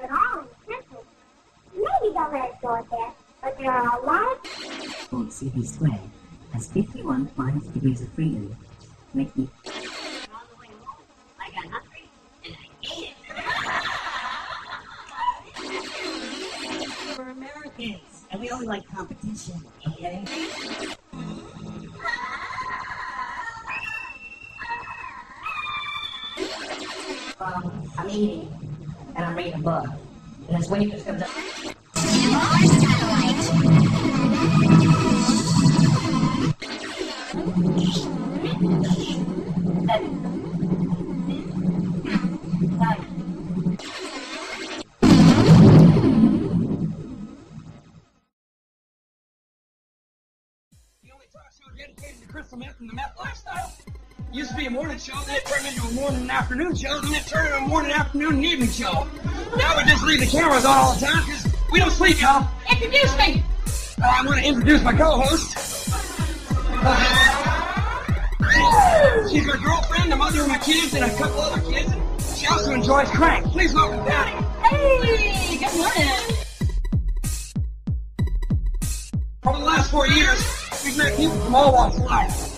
at all intensive. Maybe don't let it go at that, but there are a lot of... CP squared has 51 minus degrees of freedom, making... I got hungry, and I ate it. We're Americans, and we only like competition, okay? I'm eating, and I'm reading a book, and that's when you just comes up. Dedicated to crystal meth and the meth lifestyle. Used to be a morning show, then it turned into a morning and afternoon show, then it turned into a morning, afternoon, and evening show. Now we just leave the cameras on all the time because we don't sleep, y'all. Introduce me! I want to introduce my co-host. She's my girlfriend, the mother of my kids, and a couple other kids. She also enjoys crank. Please welcome Patty. Hey, good morning. Over the last 4 years, we've met people from all walks of life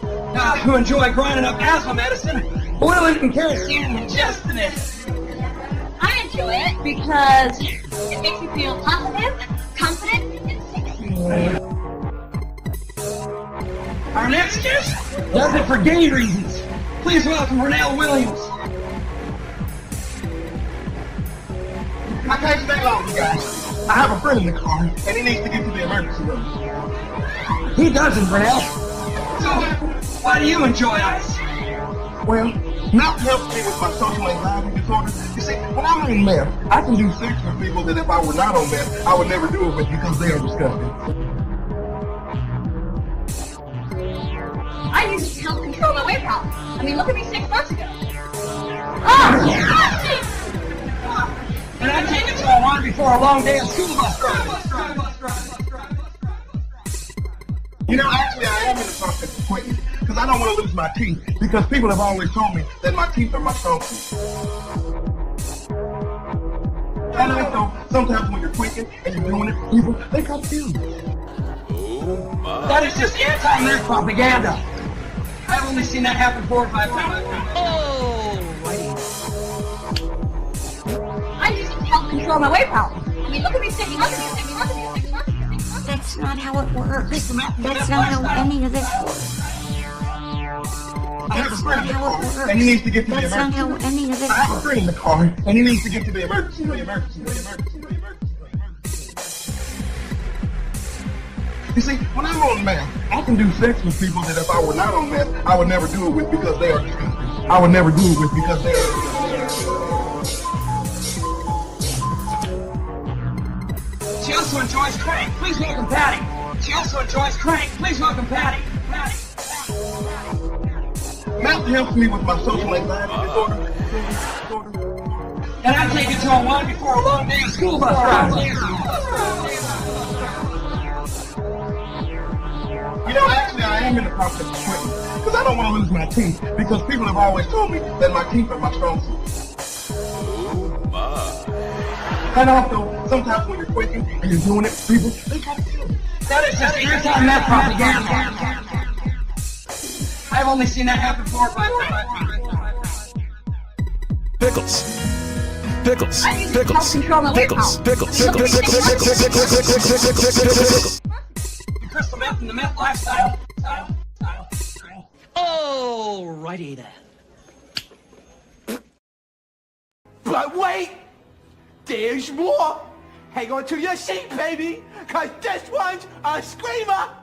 who enjoy grinding up asthma medicine, boiling it in kerosene and ingesting it. I enjoy it because it makes me feel positive, confident, and sexy. Our next guest does it for gay reasons. Please welcome Renelle Williams. I can't stay long, you guys. I have a friend in the car, and he needs to get to the emergency room. He doesn't, Renelle. So, why do you enjoy ice? Well, meth helps me with my social anxiety disorder. You see, when I'm on meth, I can do sex with people that if I were not on meth, I would never do it with because they are disgusting. I use it to help control my weight problem. I mean, look at me 6 months ago. And I take it to a run before a long day of school bus drive. You know, actually, I am in the process of quitting because I don't want to lose my teeth because people have always told me that my teeth are my strong suit. And also, sometimes when you're quitting and you're doing it, people, they confuse you. That is just anti-nerd propaganda. I've only seen that happen 4 or 5 times. I use it to help control my weight problem. I mean, look at me 6 months ago. That's not how it works. That's not how any of this works. I have a friend in the car, and he needs to get to the emergency. That's not how any of this I have a works. friend in the car, and he needs to get to the emergency. You see, when I'm on meth, I can do sex with people that if I were not on meth, I would never do it with because they are disgusting. I would never do it with because they are disgusting. She also enjoys crank. Please welcome Patty. She also enjoys crank. Please welcome Patty. Meth helps me with my social anxiety disorder. And I take it to a run before a long day of school bus drive. You know, actually, I am in the process of quitting because I don't want to lose my teeth because people have always told me that my teeth are my strong suit. And also, sometimes when you're quitting and you're doing it, people, they confuse you. That is just anti-meth propaganda. I've only seen that happen 4 or 5 times. Pickles. Pickles. I use it to help control my weight problem. Pickles. Crystal meth and the meth lifestyle. Alrighty then. But wait! There's more! Hang on to your seat, baby! Cause this one's a screamer!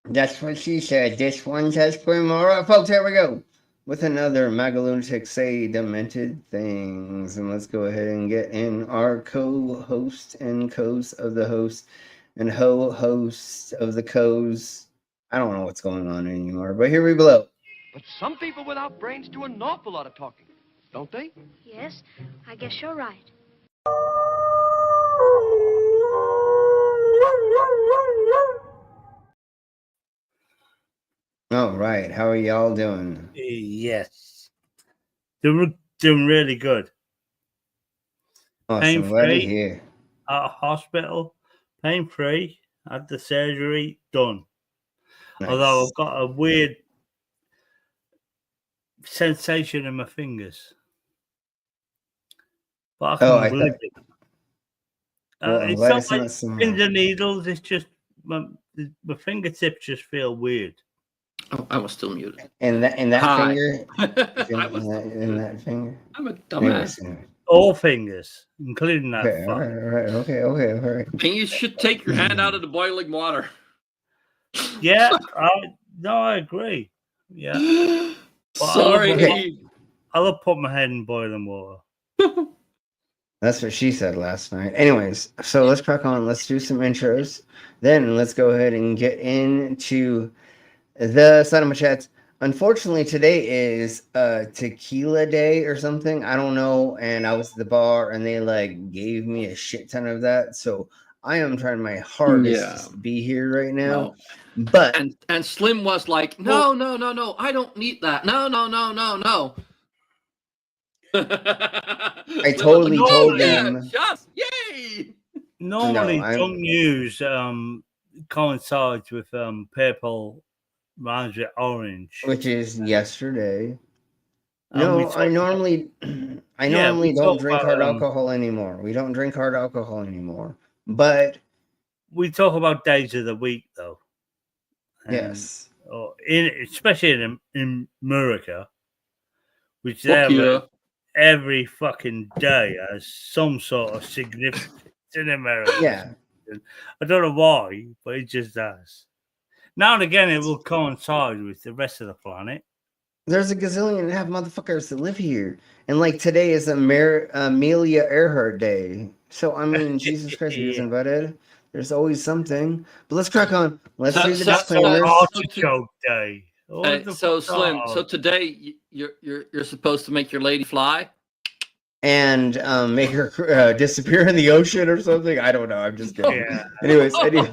That's what she said. This one's a screamer. Alright, folks, here we go. With another MAGA Lunatics say demented things. And let's go ahead and get in our co-host and co's of the host and ho-host of the co's. I don't know what's going on anymore, but here we blow. But some people without brains do an awful lot of talking, don't they? Yes, I guess you're right. All right, how are y'all doing? Yes. Doing really good. Awesome. Glad to pain-free hear. at a hospital, pain-free, had the surgery done. Nice. Although I've got a weird sensation in my fingers. But I can live it. Well, I'm It's glad not it's like not so pins and needles, it's just my fingertips just feel weird. Oh, I was still muted. In that Hi. finger? in that finger? I'm a dumbass. All fingers, including that. Okay, all right. Okay. And you should take your hand out of the boiling water. Yeah, I agree. Yeah. But Sorry. I'll put my head in boiling water. That's what she said last night. Anyways, so let's crack on. Let's do some intros. Then let's go ahead and get into the Cinema Chats. Unfortunately, today is tequila day or something. I don't know. And I was at the bar and they like gave me a shit ton of that. So I am trying my hardest to be here right now. No. But and Slim was like, no, I don't need that. No. I totally told them. Just yay! Normally, drunk news coincides with purple rounds with orange, which is yesterday. No, I normally don't drink hard alcohol anymore. We don't drink hard alcohol anymore. But we talk about days of the week, though. Yes. Especially in America, which every fucking day has some sort of significance in America. Yeah. I don't know why, but it just does. Now and again, it will coincide with the rest of the planet. There's a gazillion and a half motherfuckers that live here. And like today is Amelia Earhart Day. So, I mean, Jesus Christ, he was invited. There's always something. But let's crack on. Let's do the disclaimers. Artichoke Day. So Slim, so today you're supposed to make your lady fly and make her disappear in the ocean or something. I don't know. I'm just kidding. Yeah. Anyways. I didn't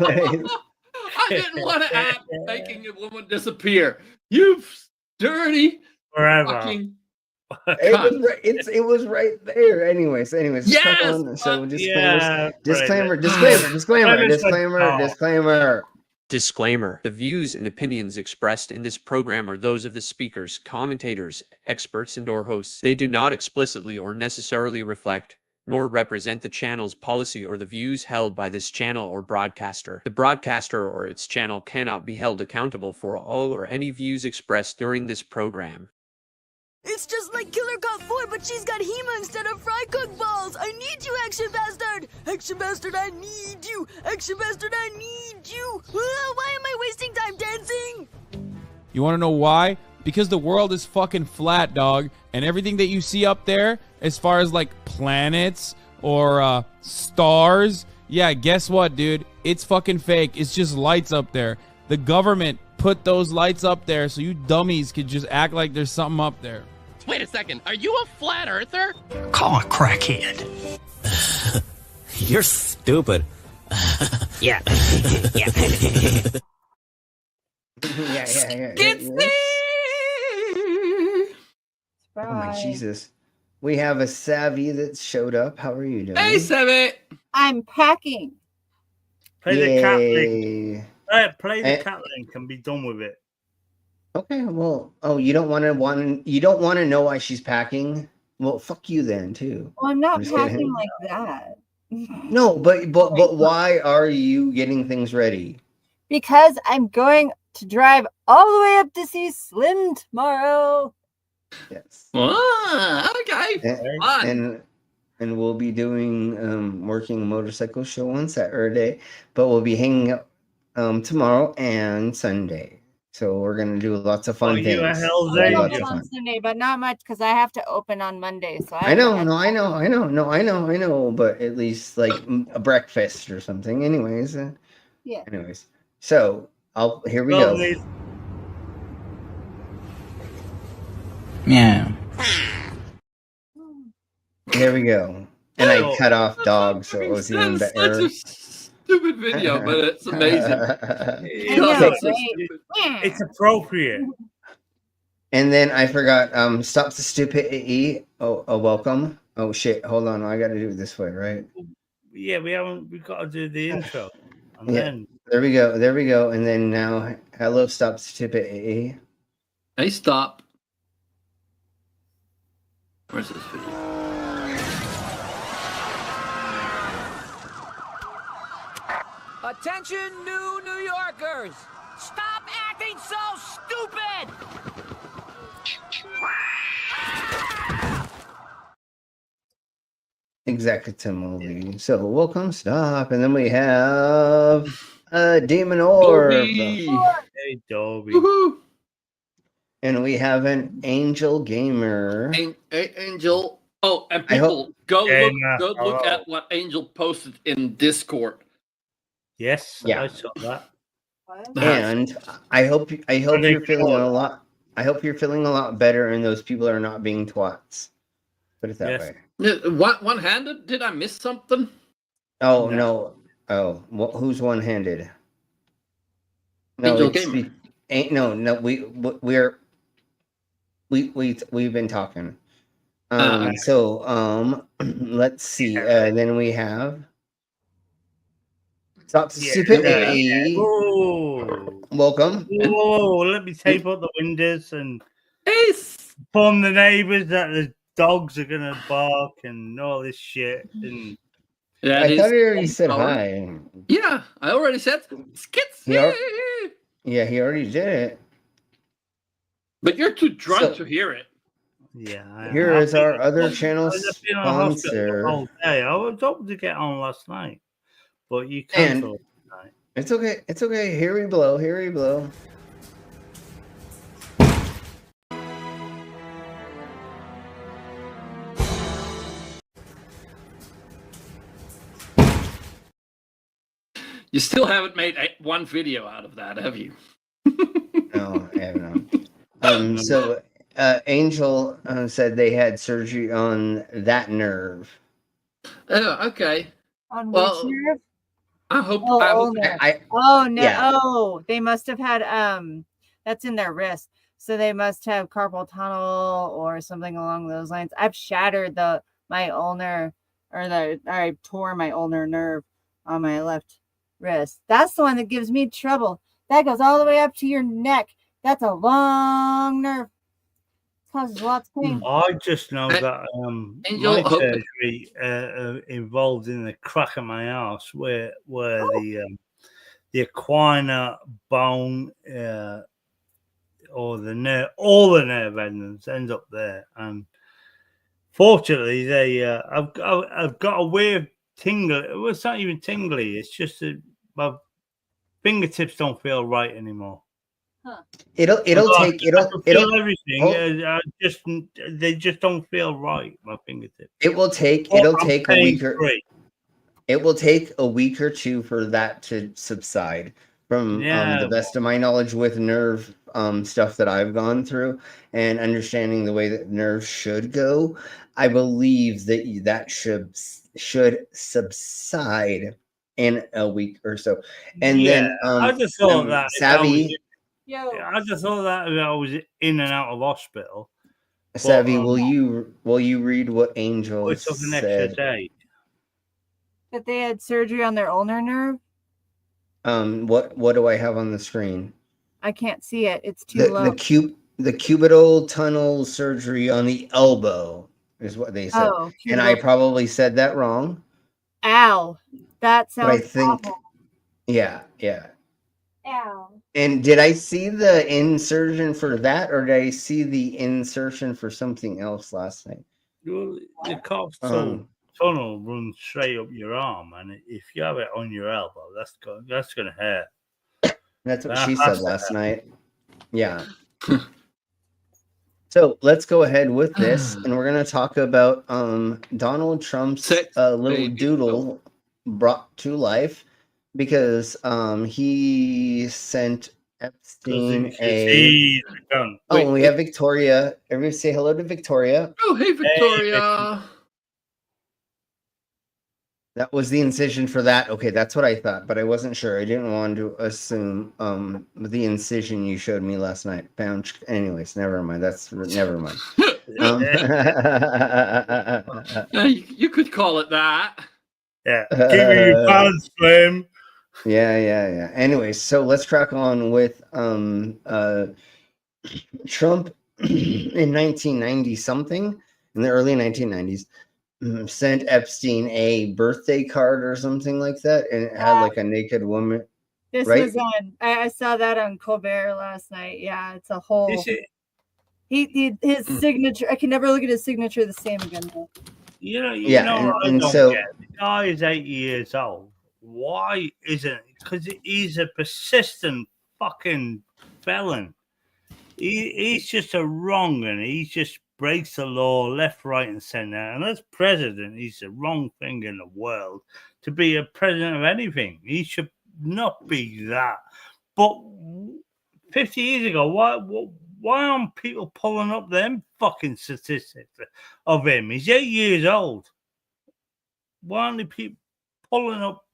want to add making a woman disappear. You dirty fucking. It was right there. Anyways. Yes. So disclaimer. Disclaimer. The views and opinions expressed in this program are those of the speakers, commentators, experts, and/or hosts. They do not explicitly or necessarily reflect nor represent the channel's policy or the views held by this channel or broadcaster. The broadcaster or its channel cannot be held accountable for all or any views expressed during this program. It's just like Killer Cop 4, but she's got Hema instead of fry cook balls. I need you, Action Bastard. Action Bastard, I need you. Action Bastard, I need you. Why am I wasting time dancing? You want to know why? Because the world is fucking flat, dog. And everything that you see up there, as far as like planets or stars, yeah, guess what, dude? It's fucking fake. It's just lights up there. The government put those lights up there so you dummies could just act like there's something up there. Wait a second, are you a flat earther? Call a crackhead. You're stupid. Yeah. Oh my Jesus. We have a Savvy that showed up. How are you doing? Hey, Savvy. I'm packing. Play the cat link. Play the cat link and be done with it. Okay, well, you don't want to know why she's packing? Well, fuck you then too. Well, I'm not packing like that. No, but why are you getting things ready? Because I'm going to drive all the way up to see Slim tomorrow. Yes. Okay. And we'll be doing working motorcycle show on Saturday, but we'll be hanging out tomorrow and Sunday. So we're gonna do lots of fun things. On Sunday, but not much because I have to open on Monday. So I know. But at least like a breakfast or something. Anyways. Yeah. Anyways, so here we go. Yeah. Here we go. And I cut off dog, so it was even better. Stupid video, but it's amazing. It's appropriate. And then I forgot, stop the stupidity. Welcome. Oh shit! Hold on, I got to do it this way, right? Yeah, we've got to do the intro. And Yeah. then There we go. And then now, hello, stop, tip it. Hey, stop. Where's this video? Attention, New Yorkers! Stop acting so stupid! Executive movie. So welcome, stop, and then we have Demon Orb. Hey, Dobby. Woohoo! And we have an Angel Gamer. Angel. Oh, and people, go look at what Angel posted in Discord. Yes, Yeah. I saw that. And I hope you're feeling a lot. I hope you're feeling a lot better, and those people are not being twats. Put it that way. One-handed? Did I miss something? Oh no! Oh, who's one-handed? No, Angel Gamer. We've been talking. Let's see. Then we have Stop Stupidity. Welcome. Whoa, let me tape up the windows and inform the neighbors that the dogs are gonna bark and all this shit. And yeah, I thought he already said hi. Yeah, I already said skits. He already did it. But you're too drunk to hear it. Yeah. Here is our other channel sponsor. I was hoping to get on last night, but you canceled tonight. It's okay. It's okay. Here we blow. Here we blow. You still haven't made one video out of that, have you? No, I haven't. So Angel said they had surgery on that nerve. Oh, okay. On which nerve? I hope. Oh, no! Yeah. Oh, they must have had that's in their wrist, so they must have carpal tunnel or something along those lines. I've shattered my ulnar, I tore my ulnar nerve on my left wrist. That's the one that gives me trouble. That goes all the way up to your neck. That's a long nerve. It causes lots of pain. I just know that my surgery involved in the crack of my ass where the equina bone or the nerve, all the nerve endings end up there. And fortunately, I've got a weird tingle. Well, it's not even tingly. It's just that my fingertips don't feel right anymore. Huh. It'll take everything. They just don't feel right. My fingertips. It'll take a week or two for that to subside. From the best of my knowledge with nerve stuff that I've gone through and understanding the way that nerves should go, I believe that should subside in a week or so. And then I just thought that Savvy. I just thought that I was in and out of hospital. Savvy, will you read what Angel took an said? extra day. That they had surgery on their ulnar nerve? What do I have on the screen? I can't see it. It's too low. The cubital tunnel surgery on the elbow is what they said. Oh, and I probably said that wrong. Ow. That sounds awful. Yeah. Ow. And did I see the insertion for that, or did I see the insertion for something else last night? Well, the carpal tunnel runs straight up your arm, and if you have it on your elbow, that's going to hurt. That's what she said last night. Yeah. So let's go ahead with this, and we're going to talk about Donald Trump's little doodle brought to life, because he sent Epstein we have Victoria. Everybody say hello to Victoria. Oh, hey, Victoria. That was the incision for that. Okay, that's what I thought, but I wasn't sure. I didn't want to assume the incision you showed me last night. Anyways, never mind. Never mind. You could call it that. Yeah. Give me your pants, Slim. Yeah. Anyway, so let's crack on with Trump in 1990 something, in the early 1990s, sent Epstein a birthday card or something like that, and it had like a naked woman. This right? was on. I saw that on Colbert last night. Yeah, it's a whole. His signature. I can never look at his signature the same again. Though. You know, and I don't so get. The guy is 80 years old. Why isn't it? Because he's a persistent fucking felon. He's just a wrong, and he just breaks the law left, right, and center. And as president, he's the wrong thing in the world to be a president of anything. He should not be that. But 50 years ago, why aren't people pulling up them fucking statistics of him? He's 8 years old. Why aren't the people pulling up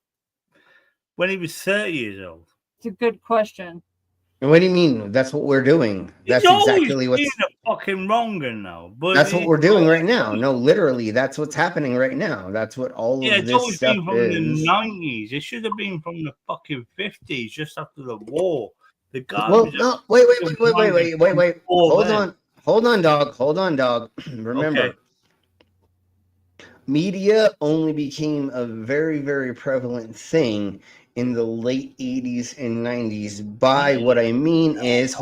when he was 30 years old? It's a good question. What do you mean? That's what we're doing. That's exactly what's a fucking wronger now. But that's what we're doing right now. No, literally, that's what's happening right now. That's what all of this stuff been from is. the 90s. It should have been from the fucking 50s, just after the war. The guy. Well, no, wait. Hold on, dog. Remember, media only became a very, very prevalent thing in the late 80s and 90s. By what I mean is,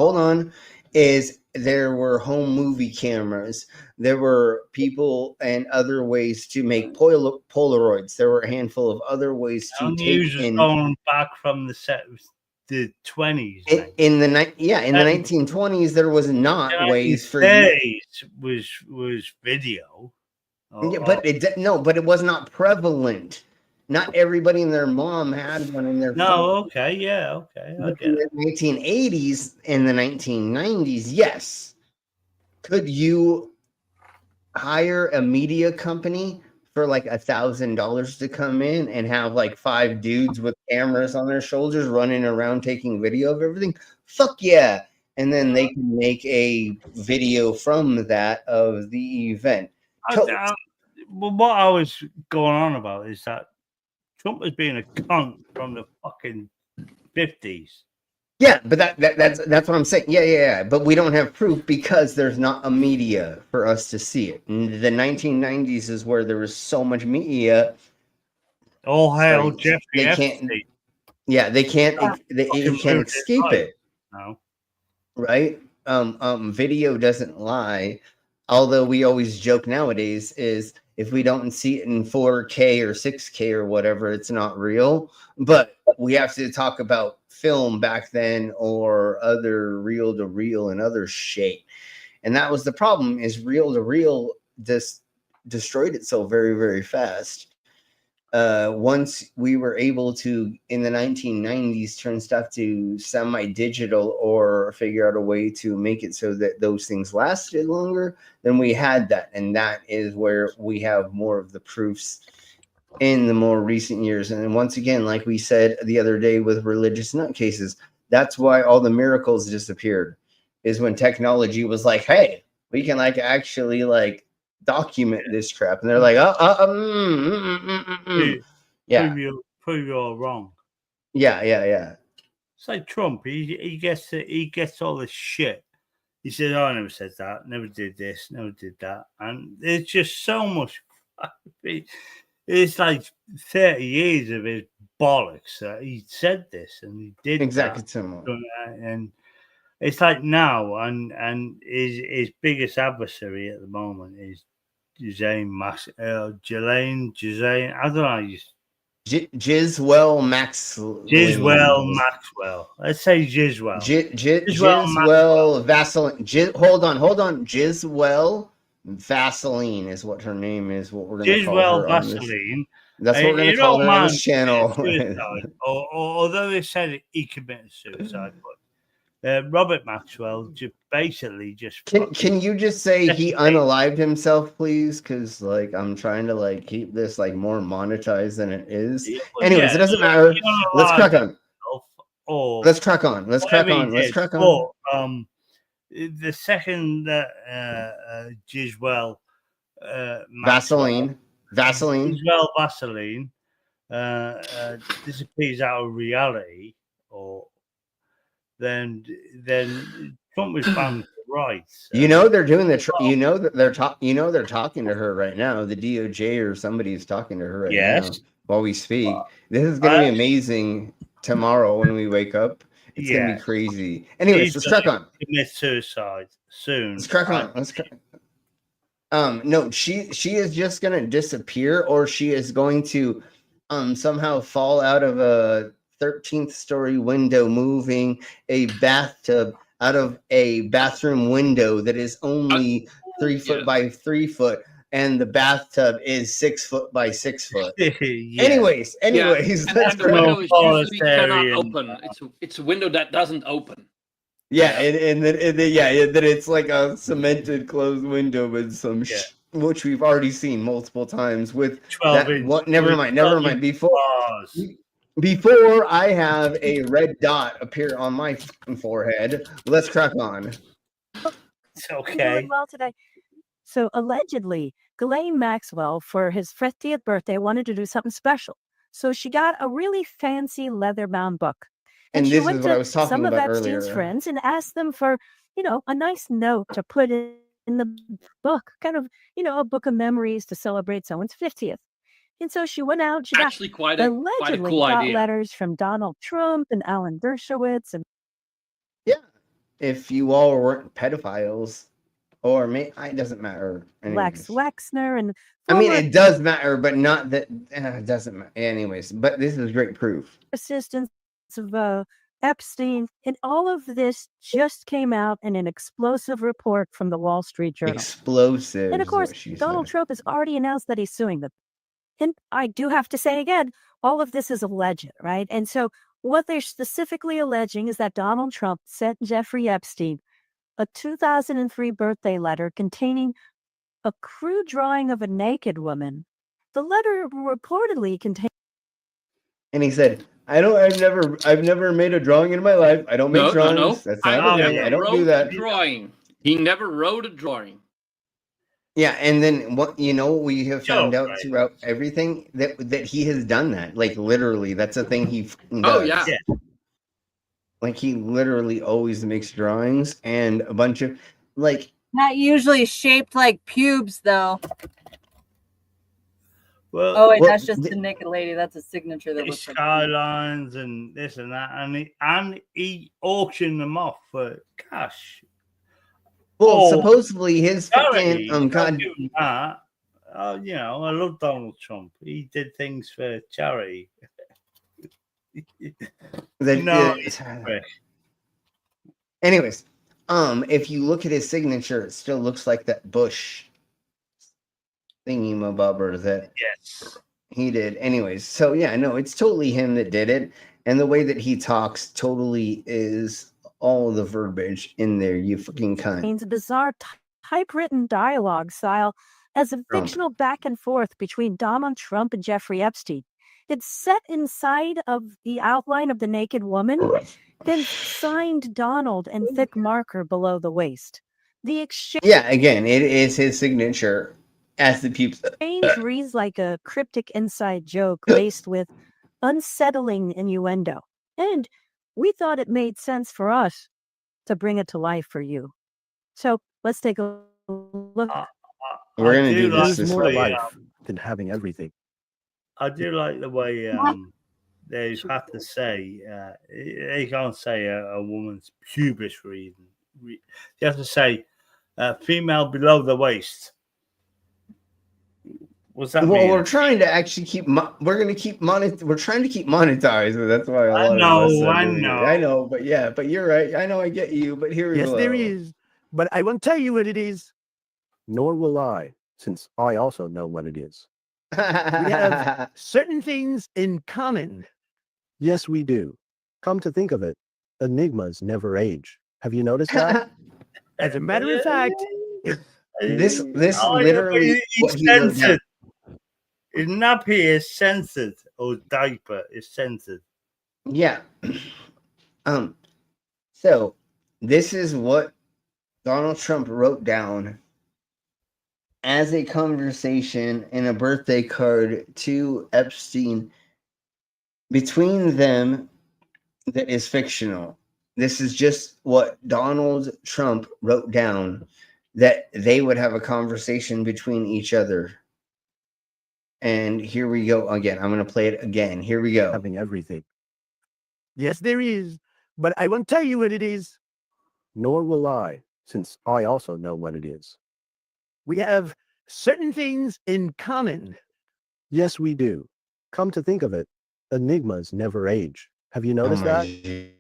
there were home movie cameras. There were people and other ways to make Polaroids. There were a handful of other ways to take in. Going back from the 20s. In the 1920s, there was not ways for was video. But it was not prevalent. Not everybody and their mom had one in their phone. Okay. I get in the 1980s and the 1990s, yes. Could you hire a media company for like $1,000 to come in and have like 5 dudes with cameras on their shoulders running around taking video of everything? Fuck yeah. And then they can make a video from that of the event. What I was going on about is that Trump has been a cunt from the fucking 50s. Yeah, but that's what I'm saying. Yeah. But we don't have proof because there's not a media for us to see it. In the 1990s is where there was so much media. Oh hell, Jeffrey Epstein. They can't escape it. No. Right? Video doesn't lie. Although we always joke nowadays is if we don't see it in 4K or 6K or whatever, it's not real. But we have to talk about film back then or other reel-to-reel and other shit. And that was the problem, is reel-to-reel just destroyed it so very, very fast. Once we were able to, in the 1990s, turn stuff to semi-digital or figure out a way to make it so that those things lasted longer, then we had that. And that is where we have more of the proofs in the more recent years. And once again, like we said the other day with religious nutcases, that's why all the miracles disappeared, is when technology was like, hey, we can actually document this crap. And they're like, yeah. Prove you're wrong. Yeah. It's like Trump. He gets all this shit. He says, "Oh, I never said that. Never did this. Never did that." And it's just so much. It's like 30 years of his bollocks that he said this and he did exactly that. And it's like now, and his biggest adversary at the moment is Ghislaine. I don't know. Giswell Maxwell. Let's say Giswell. Giswell Vaseline. Hold on. Giswell Vaseline is what her name is. What we're going to call her. Vaseline. That's what we're going to call her on this channel. Although they said he committed suicide, but Robert Maxwell basically just. Can you just say he unalived himself, please? Because I'm trying to keep this more monetized than it is. Anyways, it doesn't matter. Let's crack on. Let's crack on. the second that Giswell Vaseline. Giswell Vaseline disappears out of reality, or then Trump is bound to rights. You know they're doing you know that they're they're talking to her right now. The DOJ or somebody is talking to her right now while we speak. This is going to be amazing tomorrow when we wake up. It's going to be crazy. Anyways, let's crack on. Commit suicide soon. Let's crack on. Let's crack. No, she is just going to disappear, or she is going to somehow fall out of a 13th story window, moving a bathtub out of a bathroom window that is only 3 foot by 3 foot, and the bathtub is 6 foot by 6 foot. Anyways, And the window is usually cannot open. It's a window that doesn't open. Yeah, and then it's like a cemented closed window with some which we've already seen multiple times with 12 never mind. Before I have a red dot appear on my forehead, let's crack on. It's okay. Doing well today. So allegedly, Ghislaine Maxwell, for his 50th birthday, wanted to do something special. So she got a really fancy leather-bound book. And she this went is what to I was talking some of about Epstein's earlier. friends and asked them for, a nice note to put in the book, kind of, a book of memories to celebrate someone's 50th. And so she went out. She Actually, quite a allegedly cool got idea. letters from Donald Trump and Alan Dershowitz and If you all weren't pedophiles, or it doesn't matter. Lex Wexner and I mean, former it does matter, but not that it doesn't matter. Anyways, but this is great proof. assistants of Epstein, and all of this just came out in an explosive report from the Wall Street Journal. Explosive. And of course, Donald Trump has already announced that he's suing them. And I do have to say again, all of this is alleged, right? And so what they're specifically alleging is that Donald Trump sent Jeffrey Epstein a 2003 birthday letter containing a crude drawing of a naked woman. The letter reportedly contained. And he said, I've never made a drawing in my life. I don't make drawings. No. That's not a thing. I don't do that. Drawing. He never wrote a drawing. Yeah, and then we have found out throughout everything that he has done that. Like literally, that's a thing he does. Oh yeah. Like he literally always makes drawings and a bunch of Not usually shaped like pubes, though. Well, Oh, wait, that's just the naked lady. That's a signature that looks like skylines and this and that, and he auctioned them off for cash. Well, supposedly his charity, fucking I love Donald Trump. He did things for charity. Anyways, if you look at his signature, it still looks like that Bush thingy-mabobber that he did. Anyways, so yeah, no, it's totally him that did it, and the way that he talks totally is all the verbiage in there. You fucking cunt. Means a bizarre typewritten dialogue style as a fictional back and forth between Donald Trump and Jeffrey Epstein. It's set inside of the outline of the naked woman, then signed Donald and thick marker below the waist. The exchange. Yeah, again, it is his signature as the pubes. Reads like a cryptic inside joke laced with unsettling innuendo. And we thought it made sense for us to bring it to life for you. So let's take a look. We're going to do this more way. life than having everything. I do like the way they have to say, they can't say a woman's pubis region. They have to say female below the waist. What's that mean? We're trying to actually keep. We're trying to keep monetized. That's why I know. But yeah, but you're right. I know. I get you. But here we go. Yes, there is. But I won't tell you what it is. Nor will I, since I also know what it is. We have certain things in common. Yes, we do. Come to think of it, enigmas never age. Have you noticed that? As a matter of fact, this literally is censored. His nappy is censored, or diaper is censored. Yeah. So this is what Donald Trump wrote down as a conversation in a birthday card to Epstein between them that is fictional. This is just what Donald Trump wrote down that they would have a conversation between each other. And here we go again. I'm going to play it again. Here we go. Having everything. Yes, there is, but I won't tell you what it is. Nor will I, since I also know what it is. We have certain things in common. Yes, we do. Come to think of it, enigmas never age. Have you noticed that?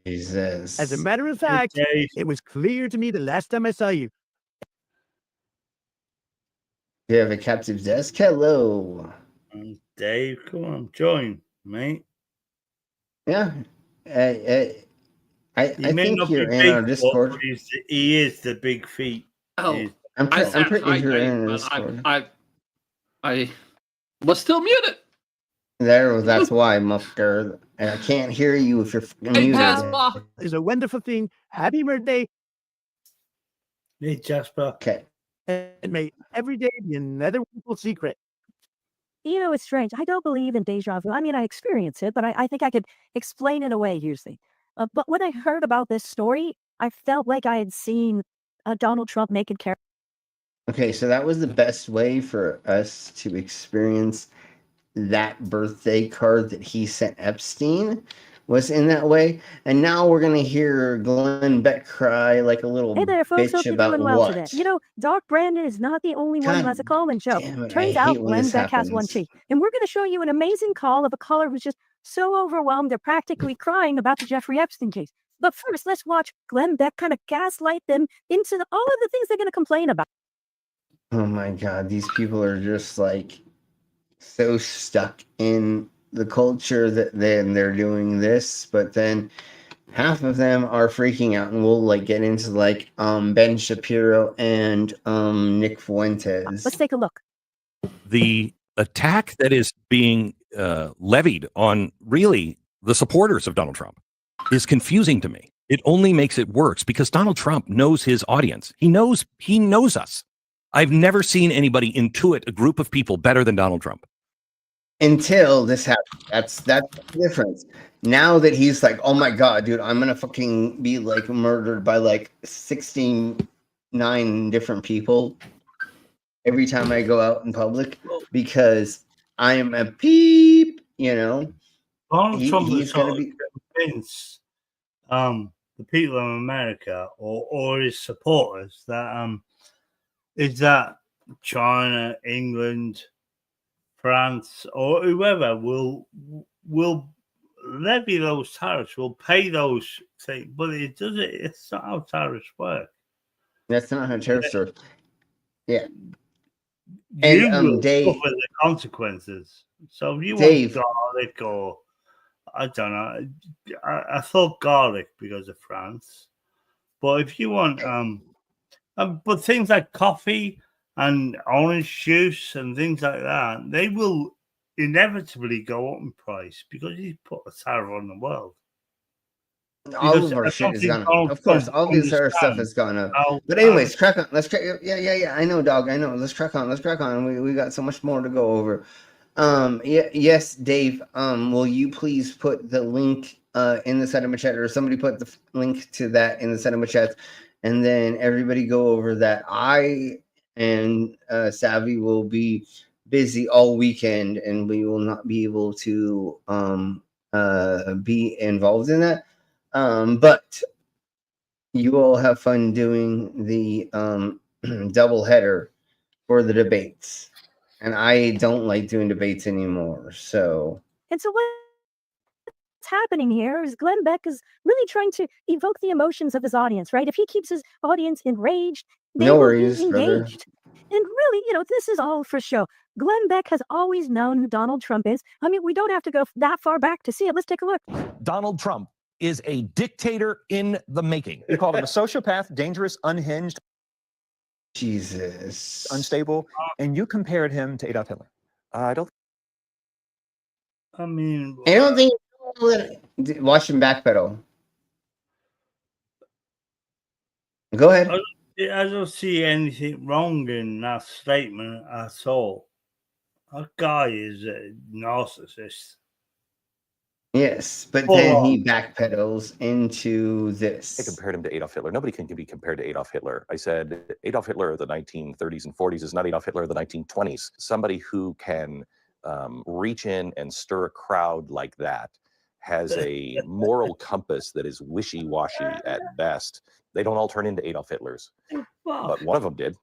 Jesus. As a matter of fact, it was clear to me the last time I saw you. You have a captive desk? Hello. Dave, come on, join, mate. Yeah. I He may think not you're be in our big, Discord. but he is the big feet. Oh, I'm pretty sure you're in our Discord. I was still muted. That's why, Muffter. And I can't hear you if you're muted. Jasper. It's a wonderful thing. Happy birthday. Hey, Jasper. Okay. And may every day be another wonderful secret. You know, it's strange. I don't believe in deja vu. I mean, I experience it, but I think I could explain it away usually. But when I heard about this story, I felt like I had seen Donald Trump naked character. Okay, so that was the best way for us to experience that birthday card that he sent Epstein was in that way. And now we're going to hear Glenn Beck cry like a little Hey there, folks. Hope bitch you're about doing well what? today. You know, Doc Brandon is not the only one who has a call-in show. damn it, Turns I out hate when Glenn this Beck has one happens. too. And we're going to show you an amazing call of a caller who's just so overwhelmed they're practically crying about the Jeffrey Epstein case. But first, let's watch Glenn Beck kind of gaslight them into all of the things they're going to complain about. Oh my God, these people are just like so stuck in the culture that they're doing this, but then half of them are freaking out, and we'll like get into like Ben Shapiro and Nick Fuentes. Let's take a look. The attack that is being levied on really the supporters of Donald Trump is confusing to me. It only makes it worse because Donald Trump knows his audience. He knows us. I've never seen anybody intuit a group of people better than Donald Trump. Until this happened. That's the difference. Now that he's like, oh my God, dude, I'm gonna fucking be like murdered by like 69 different people every time I go out in public because I am a peep, you know. Donald Trump he's is gonna going be to convince the people of America or his supporters that is that China, England, France, or whoever will levy those tariffs, will pay those things, but it's not how tariffs work. That's not how tariffs work. Yeah. You And will Dave, suffer the consequences. So if you Dave, want garlic or I don't know, I thought garlic because of France, but if you want but things like coffee and orange juice and things like that, they will inevitably go up in price because he's put a tariff on the world. all of our shit has gone up. Of course, all this other stuff has gone up. But anyways, crack on. Let's crack. Yeah. I know, dog. I know. Let's crack on. We got so much more to go over. Yes, Dave. Will you please put the link in the cinema chat, or somebody put the link to that in the cinema chat, and then everybody go over that. I and Savvy will be busy all weekend, and we will not be able to be involved in that. But you all have fun doing the double header for the debates. And I don't like doing debates anymore. So And so what's happening here is Glenn Beck is really trying to evoke the emotions of his audience, right? If he keeps his audience enraged, they no will worries, be brother. engaged. And really, this is all for show. Glenn Beck has always known who Donald Trump is. I mean, we don't have to go that far back to see it. Let's take a look. Donald Trump is a dictator in the making. You called him a sociopath, dangerous, unhinged, Jesus, unstable, and you compared him to Adolf Hitler. I don't. I mean, I don't think. Watch him backpedal. Go ahead. I don't see anything wrong in that statement at all. That guy is a narcissist. Yes, but Hold then on. he backpedals into this. I compared him to Adolf Hitler. Nobody can be compared to Adolf Hitler. I said Adolf Hitler of the 1930s and 40s is not Adolf Hitler of the 1920s. Somebody who can reach in and stir a crowd like that has a moral compass that is wishy-washy at best. They don't all turn into Adolf Hitlers, but one of them did.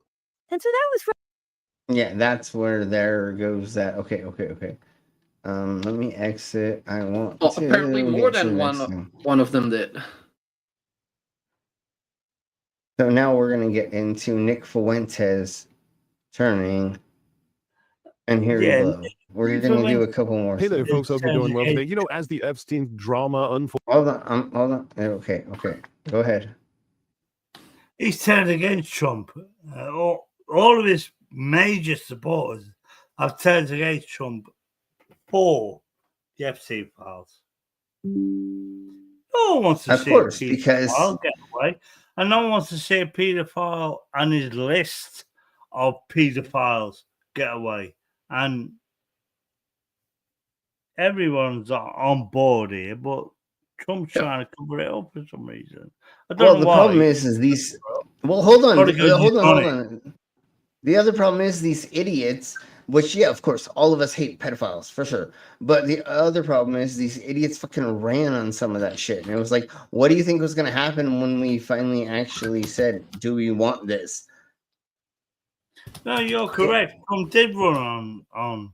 And so that was Yeah, that's where there goes that. Okay. Let me exit. I want to apparently more get to than the next thing. one of them did. So now we're gonna get into Nick Fuentes turning, and here we go. We're gonna do a couple more. Hey there, things. folks. Hope you're doing well today. You know, as the Epstein drama unfolds. Hold on. Okay. Go ahead. He's turned against Trump. All of his major supporters have turned against Trump for the Epstein files. No one wants to see a pedophile get away, and no one wants to see a pedophile and his list of pedophiles get away. And everyone's on board here, but Trump's trying to cover it up for some reason. I don't know The why. problem is these. Well, hold on. Hold on. The other problem is these idiots. Which, yeah, of course, all of us hate pedophiles for sure. But the other problem is these idiots fucking ran on some of that shit. And it was like, what do you think was going to happen when we finally actually said, do we want this? No, you're correct. Trump did run on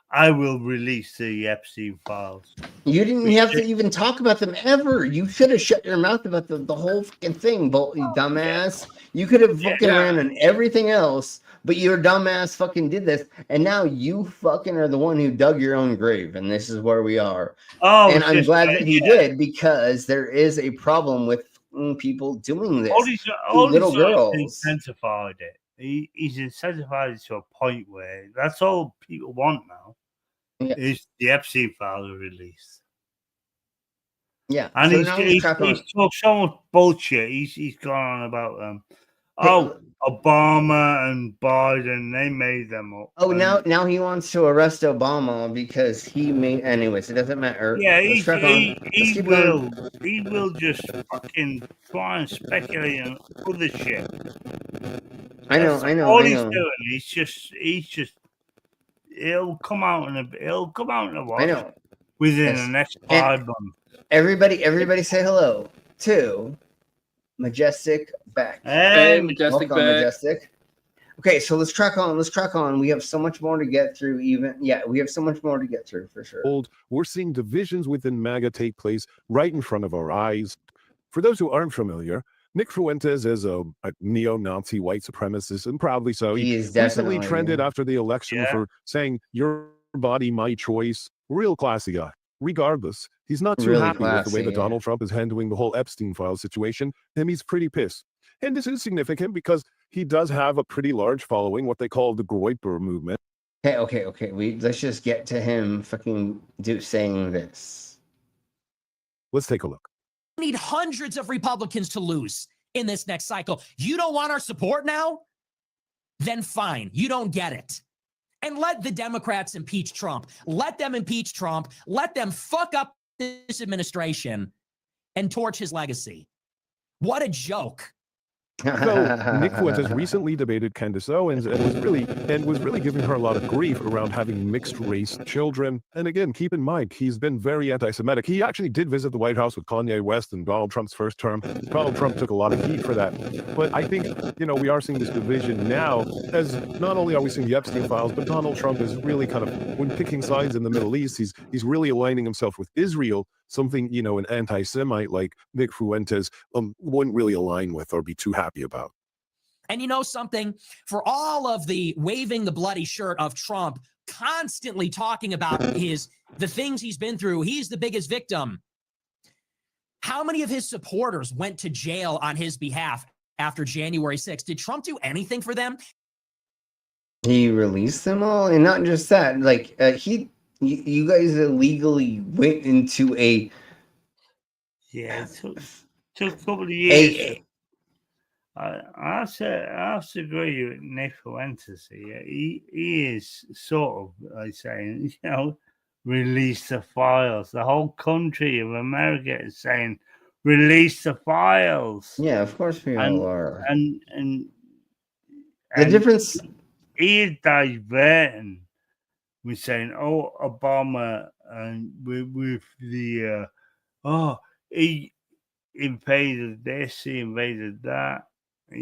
I will release the Epstein files. You didn't have to even talk about them ever. You should have shut your mouth about the whole fucking thing, but you dumbass. You could have fucking ran on everything else, but your dumbass fucking did this, and now you fucking are the one who dug your own grave, and this is where we are. Oh, and I'm glad that he did, because there is a problem with people doing this. Little girls. Incentivized it. He's incentivized it to a point where that's all people want now. Is the Epstein files released? Yeah, and so he's talked so much bullshit. He's gone on about Obama and Biden. They made them up. Oh, now he wants to arrest Obama because he made. Anyways, it doesn't matter. Yeah, he will just fucking try and speculate on other shit. I know. He's doing. He's just. It'll come out in a while. I know. Within the next 5 months. Everybody say hello to Majestic Beck. Hey, Majestic Welcome, Beck. Majestic. Okay, so let's track on. We have so much more to get through. We have so much more to get through for sure. We're seeing divisions within MAGA take place right in front of our eyes. For those who aren't familiar, Nick Fuentes is a neo-Nazi white supremacist, and proudly so. He is recently definitely trended after the election for saying, "Your body, my choice." Real classy guy. Regardless, he's not too Really happy with the way classy, that Donald Trump is handling the whole Epstein file situation, and he's pretty pissed. And this is significant because he does have a pretty large following, what they call the Groyper movement. Okay. Let's just get to him fucking saying this. Let's take a look. We need hundreds of Republicans to lose in this next cycle. You don't want our support now? Then fine, you don't get it. And let the Democrats impeach Trump. Let them impeach Trump. Let them fuck up this administration and torch his legacy. What a joke. So Nick Fuentes recently debated Candace Owens and was really giving her a lot of grief around having mixed race children. And again, keep in mind, he's been very anti-Semitic. He actually did visit the White House with Kanye West in Donald Trump's first term. Donald Trump took a lot of heat for that. But I think, we are seeing this division now, as not only are we seeing the Epstein files, but Donald Trump is really kind of, when picking sides in the Middle East, he's really aligning himself with Israel, something, an anti-Semite like Nick Fuentes wouldn't really align with or be too happy about. And you know something? For all of the waving the bloody shirt of Trump, constantly talking about the things he's been through, he's the biggest victim. How many of his supporters went to jail on his behalf after January 6th? Did Trump do anything for them? He released them all, and not just that. You guys illegally went into it took a couple of years. I have to agree with Nick Fuentes here. He is sort of like saying, release the files. The whole country of America is saying, release the files. Yeah, of course we all are. And the difference, he is diverting. We're saying, oh, Obama and with the he invaded this, he invaded that.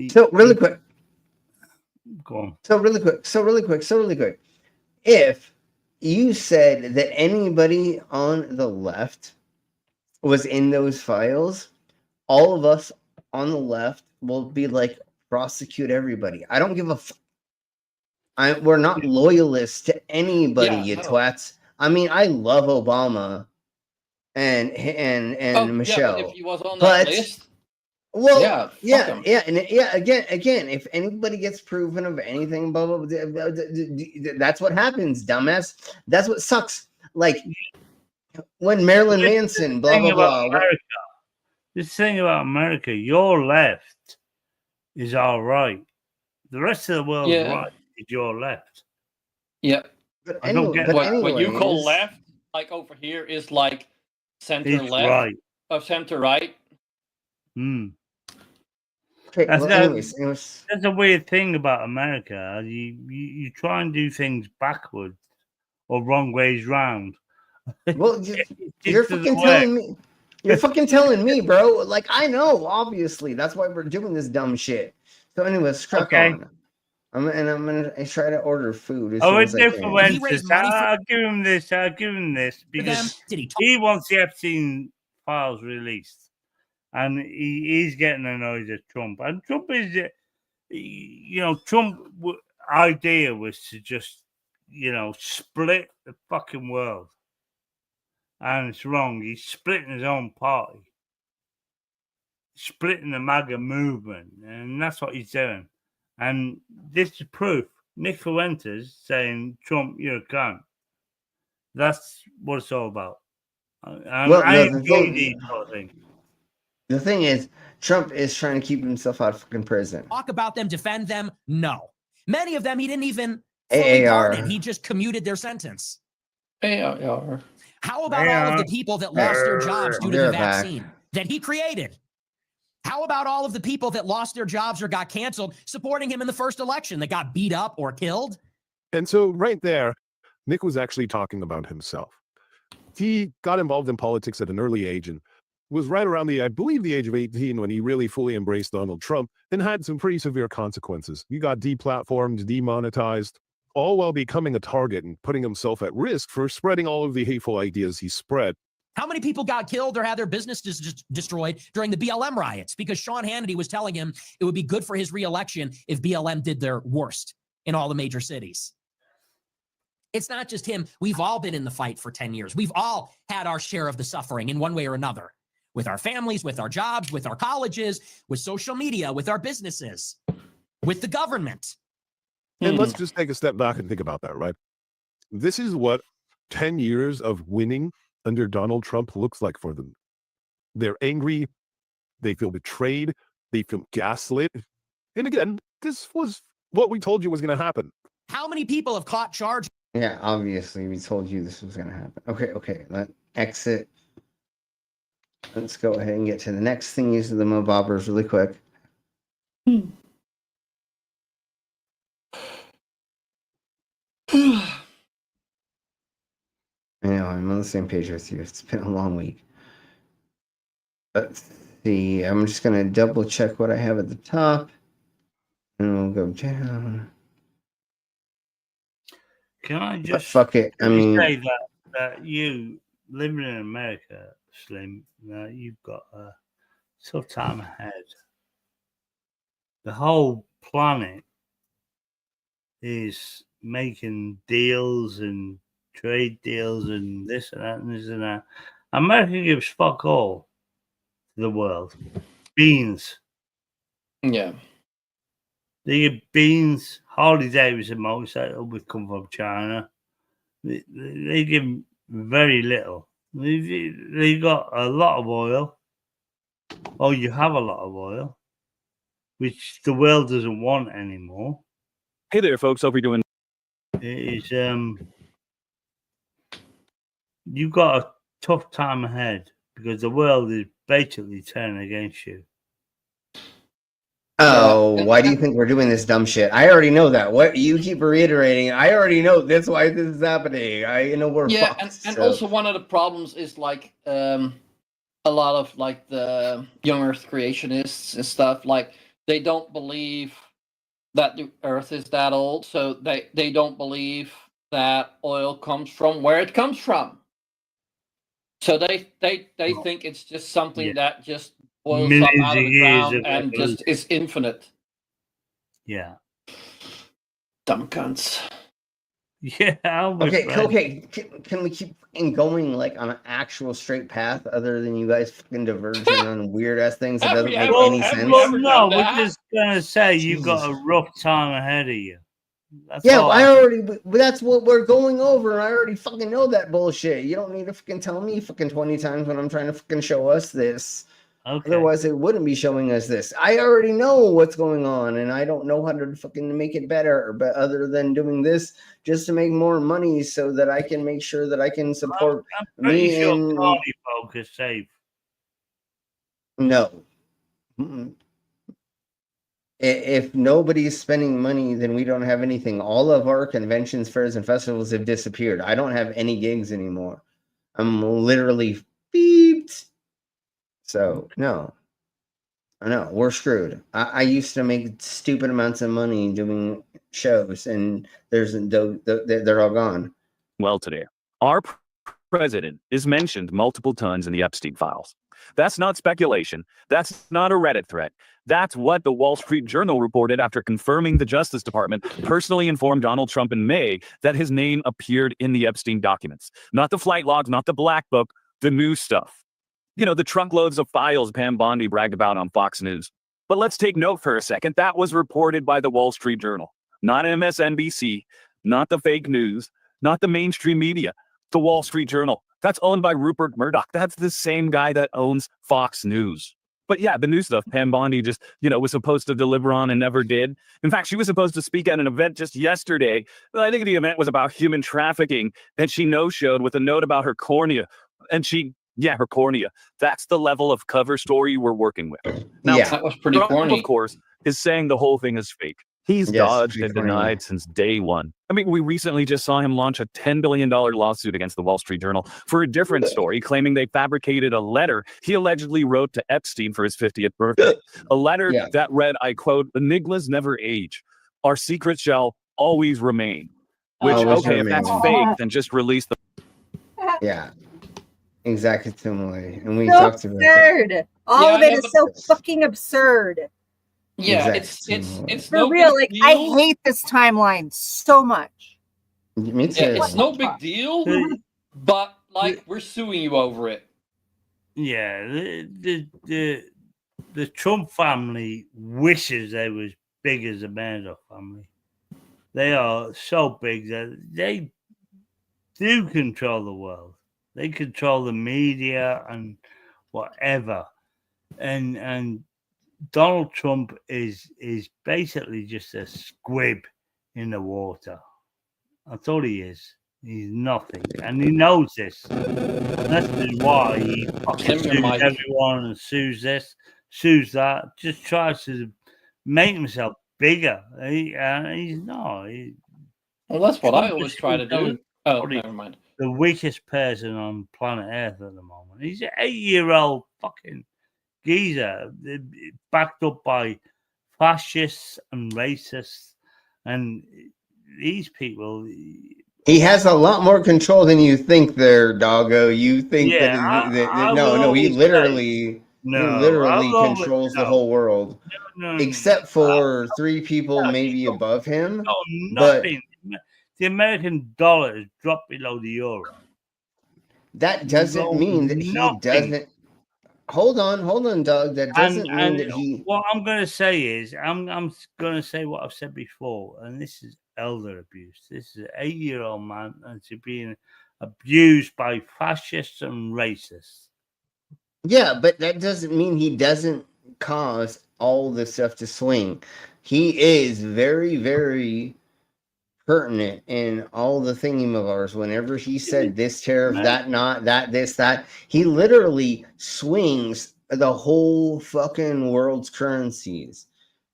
So really quick. Go on. So really quick. If you said that anybody on the left was in those files, all of us on the left will be like, prosecute everybody. I don't give a we're not loyalists to anybody, you twats. I mean, I love Obama and Michelle. Yeah, but if he was on that list, well, yeah, again, if anybody gets proven of anything, blah, blah, blah, that's what happens, dumbass. That's what sucks. Like when Marilyn Manson, blah, blah, blah. This thing about America, your left is all right. The rest of the world's right is your left. Yeah. But I don't get what you call left, like over here, is like center left, right. Or center right. Okay, that's a weird thing about America. You try and do things backwards or wrong ways round. Well, you're fucking telling me. You're fucking telling me, bro. Like, I know, obviously. That's why we're doing this dumb shit. So anyways, crack on. I'm gonna try to order food as soon as I can. I'll give him this because he wants the Epstein files released. And he's getting annoyed at Trump. And Trump is, Trump's idea was to just, split the fucking world. And it's wrong. He's splitting his own party, splitting the MAGA movement. And that's what he's doing. And this is proof. Nick Fuentes saying, Trump, you're a cunt. That's what it's all about. And I enjoy these sort of things. The thing is, Trump is trying to keep himself out of fucking prison. Talk about them, defend them. No. Many of them, he didn't even AAR. pardon. He just commuted their sentence. AAR. How about all of the people that lost their jobs due to the vaccine that he created? How about all of the people that lost their jobs or got canceled supporting him in the first election that got beat up or killed? And so right there, Nick was actually talking about himself. He got involved in politics at an early age and was right around I believe the age of 18 when he really fully embraced Donald Trump and had some pretty severe consequences. He got deplatformed, demonetized, all while becoming a target and putting himself at risk for spreading all of the hateful ideas he spread. How many people got killed or had their businesses destroyed during the BLM riots? Because Sean Hannity was telling him it would be good for his reelection if BLM did their worst in all the major cities. It's not just him. We've all been in the fight for 10 years. We've all had our share of the suffering in one way or another. With our families, with our jobs, with our colleges, with social media, with our businesses, with the government. And let's just take a step back and think about that, right? This is what 10 years of winning under Donald Trump looks like for them. They're angry. They feel betrayed. They feel gaslit. And again, this was what we told you was going to happen. How many people have caught charges? Yeah, obviously, we told you this was going to happen. Okay. Let exit. Let's go ahead and get to the next thing. Use of the mobobbers really quick. I know, I'm on the same page with you. It's been a long week. Let's see. I'm just going to double check what I have at the top. And we'll go down. Can I just fuck it? I mean, say that you living in America, Slim, you've got a tough time ahead. The whole planet is making deals and trade deals and this and that and this and that. America gives fuck all to the world. Beans. Yeah. They give beans. Harley Davidson motorcycle would come from China. They give very little. They got a lot of oil. Oh, you have a lot of oil. which the world doesn't want anymore. Hey there, folks. Hope you're doing. Is you've got a tough time ahead because the world is basically turning against you. Oh, why do you think we're doing this dumb shit? I already know that. What you keep reiterating, I already know that's why this is happening. I know we're Yeah, fucked, and so. also one of the problems is like a lot of like the young Earth creationists and stuff. Like they don't believe that the Earth is that old, so they don't believe that oil comes from where it comes from. So they think it's just something that just boils up Millions out of of the years ground of and just evolution. is infinite. Yeah. Dumb cunts. Yeah. Okay. Can we keep going like on an actual straight path other than you guys fucking diverging on weird ass things that doesn't make any sense? Well, no, we're just gonna say you've got a rough time ahead of you. That's all That's what we're going over, and I already fucking know that bullshit. You don't need to fucking tell me fucking 20 times when I'm trying to fucking show us this. Okay. Otherwise, it wouldn't be showing us this. I already know what's going on, and I don't know how to fucking make it better, but other than doing this just to make more money so that I can make sure that I can support I'm pretty me sure and... Cardi folk is safe. No. Mm-mm. If nobody's spending money, then we don't have anything. All of our conventions, fairs, and festivals have disappeared. I don't have any gigs anymore. I'm literally beeped. So, no. I know, we're screwed. I used to make stupid amounts of money doing shows, and they're all gone. Well, today, our president is mentioned multiple times in the Epstein files. That's not speculation. That's not a Reddit thread. That's what the Wall Street Journal reported after confirming the Justice Department personally informed Donald Trump in May that his name appeared in the Epstein documents. Not the flight logs, not the black book, the new stuff. You know, the trunkloads of files Pam Bondi bragged about on Fox News. But let's take note for a second. That was reported by the Wall Street Journal, not MSNBC, not the fake news, not the mainstream media, the Wall Street Journal. That's owned by Rupert Murdoch. That's the same guy that owns Fox News. But yeah, the new stuff, Pam Bondi just, was supposed to deliver on and never did. In fact, she was supposed to speak at an event just yesterday. I think the event was about human trafficking, and she no-showed with a note about her cornea. And her cornea. That's the level of cover story we're working with. Now, that was pretty Trump, corny. of course, is saying the whole thing is fake. He's dodged and denied since day one. I mean, we recently just saw him launch a $10 billion lawsuit against the Wall Street Journal for a different story, claiming they fabricated a letter he allegedly wrote to Epstein for his 50th birthday. A letter that read, I quote, "Enigmas never age. Our secrets shall always remain." Which, if that's fake, then just release the... Yeah. Exactly, and we So talked about it. absurd. All of it is so fucking absurd. Yeah, Exactly. it's For no real. big Like, deal. I hate this timeline so much. Me too. Yeah, it's no big deal, but like we're suing you over it. Yeah, the Trump family wishes they was big as the Murdoch family. They are so big that they do control the world. They control the media and whatever. And Donald Trump is basically just a squib in the water. That's all he is. He's nothing. And he knows this. And that's why he fucking sues everyone and sues this, sues that, just tries to make himself bigger. He's not. Well, that's what I Trump always is try to do. Oh, never mind. The weakest person on planet Earth at the moment. He's an 8-year-old fucking geezer, backed up by fascists and racists, and these people. He has a lot more control than you think, there, doggo. You think no, he literally controls the whole world, except for 3 people maybe above him. Nothing. The American dollar has dropped below the euro. That doesn't mean that he doesn't. Hold on, Doug. That doesn't mean that he. What I'm going to say is, I'm going to say what I've said before, and this is elder abuse. This is an 8-year-old man that's being abused by fascists and racists. Yeah, but that doesn't mean he doesn't cause all this stuff to swing. He is very, very pertinent in all the thingamabobs. Whenever he said this tariff, that not, that this, that, he literally swings the whole fucking world's currencies.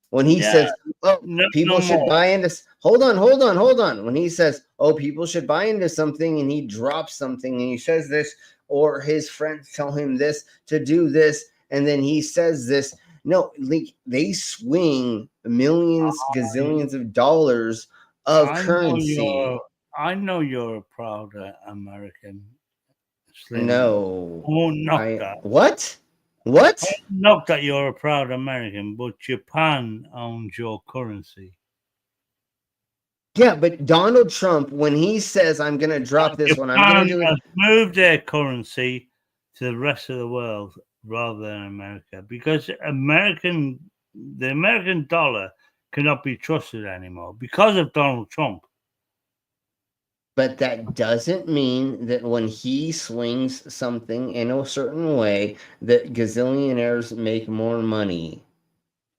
When he says, "Oh, people should buy into," hold on. When he says, "Oh, people should buy into something," and he drops something, and he says this, or his friends tell him this to do this, and then he says this. No, like they swing millions, gazillions of dollars of currency. I know you're a proud American. Slim. No. Not what? What? Not that you're a proud American, but Japan owns your currency. Yeah, but Donald Trump, when he says, "I'm going to drop this one, I'm going to do it," move their currency to the rest of the world rather than America, because the American dollar cannot be trusted anymore because of Donald Trump. But that doesn't mean that when he swings something in a certain way that gazillionaires make more money.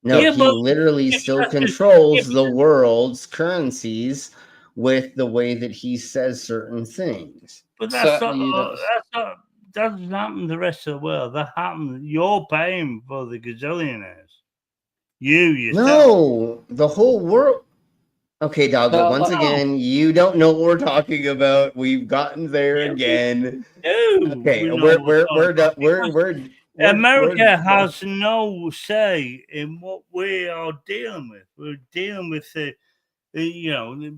No, he literally still controls the world's currencies with the way that he says certain things. But that's not doesn't happen to the rest of the world. That happens. You're paying for the gazillionaires. You yourself. No, the whole world. Okay, dog, but once again, you don't know what we're talking about. We've gotten there again. Okay, America has no say in what we are dealing with. We're dealing with the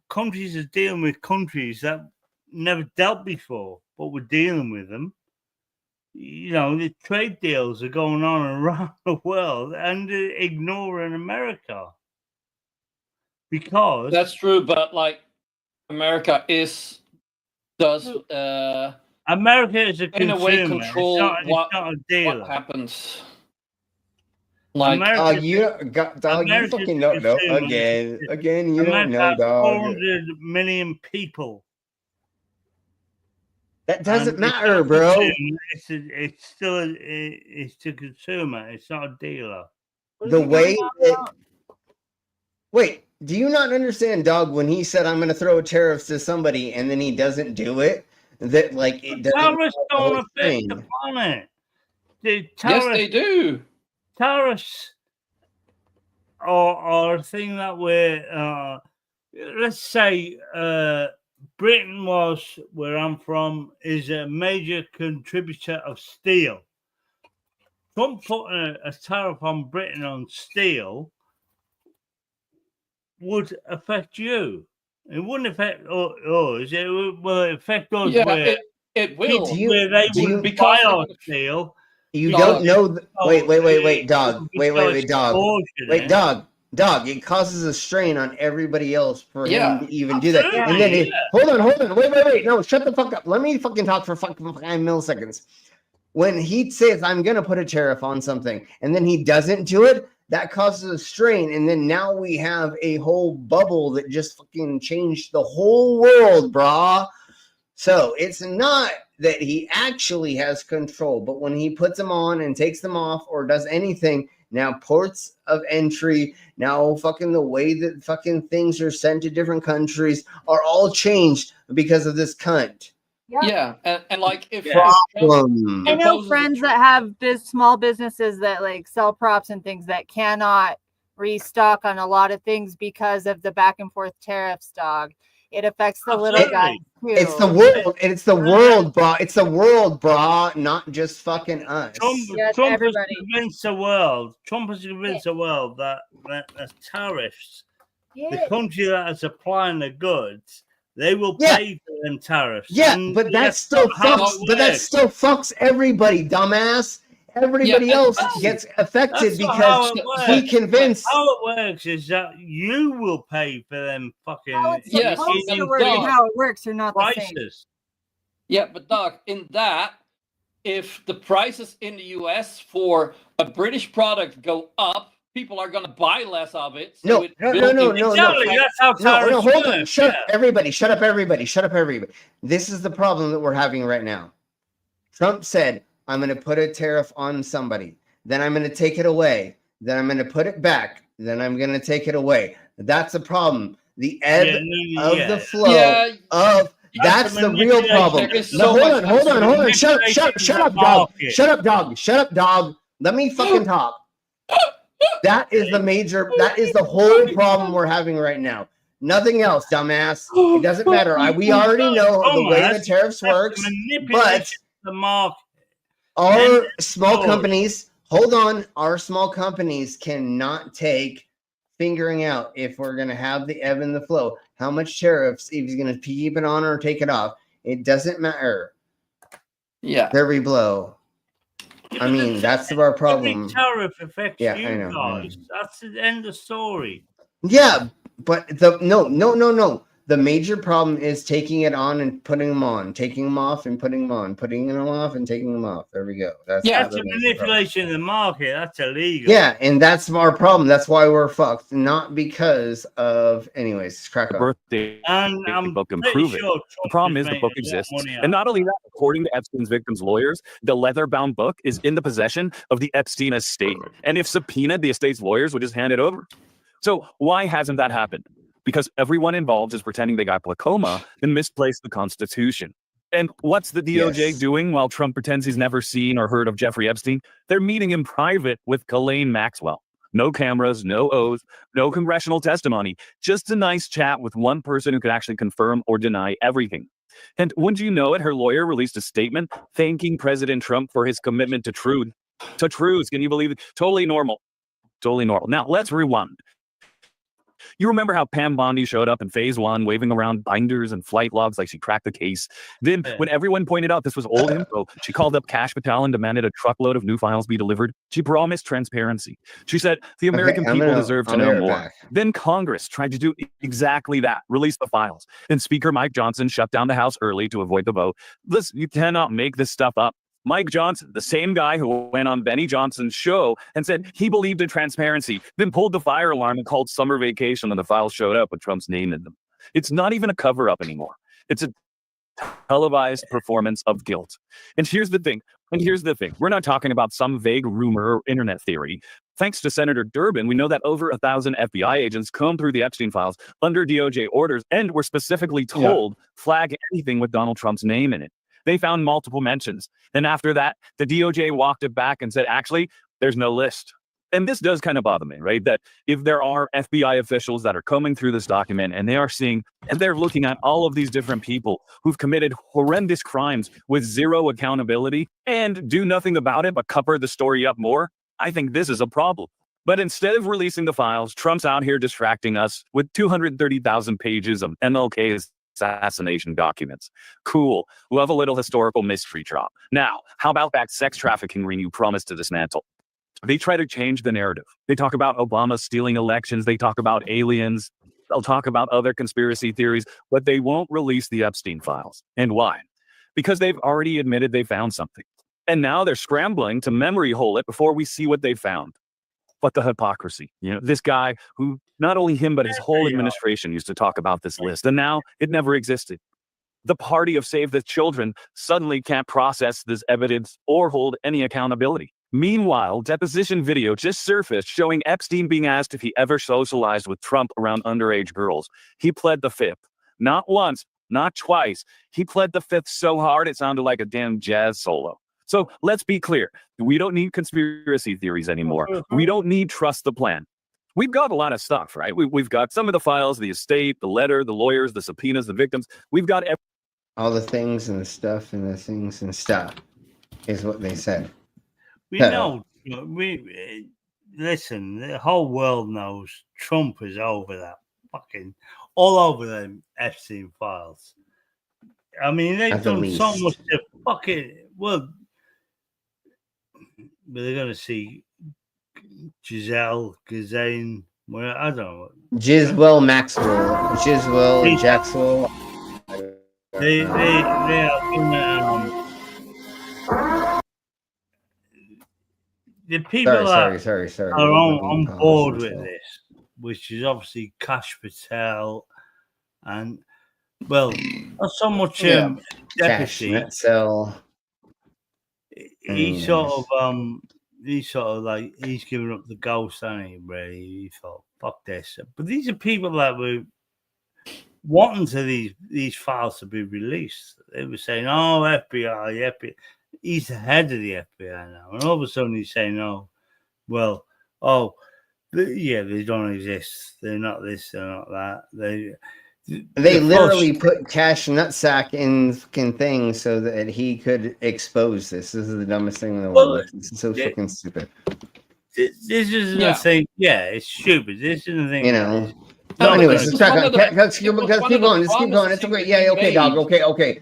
countries are dealing with countries that never dealt before, but we're dealing with them. The trade deals are going on around the world and they're ignoring America. Because that's true, but like America does America is a in a way consumer. control It's not a dealer. what happens. Like you fucking don't know. Again, you don't know, dog. 400 million people. That doesn't matter, bro. It's still it's a consumer. It's not a dealer. The way that. Wait, do you not understand, dog? When he said, "I'm going to throw tariffs to somebody," and then he doesn't do it, that like it doesn't. Tariffs don't affect the planet. Yes, they do. Tariffs are a thing that we're. Let's say Britain was, where I'm from, is a major contributor of steel. Trump putting a tariff on Britain on steel would affect you. It wouldn't affect us. It will affect us. Yeah, it will. Where they would buy our steel. You don't know. Wait, dog. Wait, dog. Wait, dog. It causes a strain on everybody else for him to even do that. And then hold on. Wait. No, shut the fuck up. Let me fucking talk for fucking 5 milliseconds. When he says, "I'm gonna put a tariff on something," and then he doesn't do it, that causes a strain, and then now we have a whole bubble that just fucking changed the whole world, brah. So it's not that he actually has control, but when he puts them on and takes them off or does anything, now ports of entry, now fucking the way that fucking things are sent to different countries are all changed because of this cunt. Yeah, and like if I know friends that have small businesses that like sell props and things that cannot restock on a lot of things because of the back and forth tariffs, dog. It affects the little guys too. It's the world. It's the world, brah. It's the world, brah. Not just fucking us. Trump has convinced the world. Trump has convinced the world that the tariffs, the country that is supplying the goods, they will pay for them tariffs. Yeah, but that still fucks. But that still fucks everybody, dumbass. Everybody else gets affected because he convinced. How it works is that you will pay for them fucking. How it works are not the same. Yeah, but Doc, in that, if the prices in the US for a British product go up, people are going to buy less of it. So No. That's how tariffs hold on. work. Shut up, everybody. Shut up, everybody. This is the problem that we're having right now. Trump said, "I'm going to put a tariff on somebody. Then I'm going to take it away. then I'm going to put it back, then I'm going to take it away. That's the problem. The ebb of the flow of that's the real problem. No, hold on. Shut up, dog. Shut up, dog. Let me fucking talk. That is the whole problem we're having right now. Nothing else, dumbass. It doesn't matter. We already know the way the tariffs works, but the market. Our small companies, hold on, our small companies cannot take figuring out if we're going to have the ebb and the flow, how much tariffs, if he's going to keep it on or take it off. It doesn't matter. Yeah. Every blow. I mean, that's our problem. Every tariff affects you I know. guys. That's the end of the story. Yeah, but no. The major problem is taking it on and putting them on, taking them off and putting them on, putting them off and taking them off. There we go. That's a manipulation of the market. That's illegal. Yeah, and that's our problem. That's why we're fucked. Not because of, anyways, crack on. Birthday book and prove it. The problem is the book exists. And not only that, according to Epstein's victims' lawyers, the leather-bound book is in the possession of the Epstein estate. And if subpoenaed, the estate's lawyers would just hand it over. So why hasn't that happened? Because everyone involved is pretending they got glaucoma and misplaced the Constitution. And what's the DOJ doing while Trump pretends he's never seen or heard of Jeffrey Epstein? They're meeting in private with Ghislaine Maxwell. No cameras, no oaths, no congressional testimony. Just a nice chat with one person who could actually confirm or deny everything. And wouldn't you know it, her lawyer released a statement thanking President Trump for his commitment to truth. To truth, can you believe it? Totally normal. Totally normal. Now, let's rewind. You remember how Pam Bondi showed up in phase 1, waving around binders and flight logs like she cracked the case. Then, when everyone pointed out this was old info, she called up Cash Patel and demanded a truckload of new files be delivered. She promised transparency. She said the American people deserve to know more. Then Congress tried to do exactly that, release the files. And Speaker Mike Johnson shut down the House early to avoid the vote. Listen, you cannot make this stuff up. Mike Johnson, the same guy who went on Benny Johnson's show and said he believed in transparency, then pulled the fire alarm and called summer vacation when the files showed up with Trump's name in them. It's not even a cover-up anymore. It's a televised performance of guilt. And here's the thing. We're not talking about some vague rumor or internet theory. Thanks to Senator Durbin, we know that over 1,000 FBI agents combed through the Epstein files under DOJ orders and were specifically told flag anything with Donald Trump's name in it. They found multiple mentions. And after that, the DOJ walked it back and said, actually, there's no list. And this does kind of bother me, right? That if there are FBI officials that are combing through this document and they are seeing, and they're looking at all of these different people who've committed horrendous crimes with zero accountability and do nothing about it but cover the story up more, I think this is a problem. But instead of releasing the files, Trump's out here distracting us with 230,000 pages of MLK's assassination documents. Cool. Love a little historical mystery drop. Now, how about that sex trafficking ring you promised to dismantle? They try to change the narrative. They talk about Obama stealing elections. They talk about aliens. They'll talk about other conspiracy theories, but they won't release the Epstein files. And why? Because they've already admitted they found something. And now they're scrambling to memory hole it before we see what they found. But the hypocrisy, this guy who not only him, but his whole administration used to talk about this list. And now it never existed. The party of Save the Children suddenly can't process this evidence or hold any accountability. Meanwhile, deposition video just surfaced showing Epstein being asked if he ever socialized with Trump around underage girls. He pled the fifth. Not once, not twice. He pled the fifth so hard it sounded like a damn jazz solo. So let's be clear. We don't need conspiracy theories anymore. We don't need trust the plan. We've got a lot of stuff, right? We've got some of the files, the estate, the letter, the lawyers, the subpoenas, the victims. We've got all the things and the stuff and the things and stuff is what they said. We know. Listen, the whole world knows Trump is over that. Fucking all over them Epstein files. I mean, they've done so much to fucking, well, they're going to see Ghislaine, well, I don't know. Giswell Maxwell. Giswell Jackswell. They are going to, the people sorry. are on board with this, which is obviously Cash Patel and, well, not so much Cash Patel. He sort of he sort of like he's giving up the ghost, hasn't he? Really, he thought, fuck this. But these are people that were wanting to these files to be released. They were saying, "Oh, FBI, FBI." He's the head of the FBI now, and all of a sudden he's saying, "Oh, well, oh, yeah, they don't exist. They're not this. They're not that. They literally put Cash Nutsack in fucking things so that he could expose this. This is the dumbest thing in the world. This is so fucking stupid. This is the thing. Yeah, it's stupid. This is the thing. You know. So anyways, let's keep going. Let's keep going. It's okay. Yeah, okay, dog. Okay.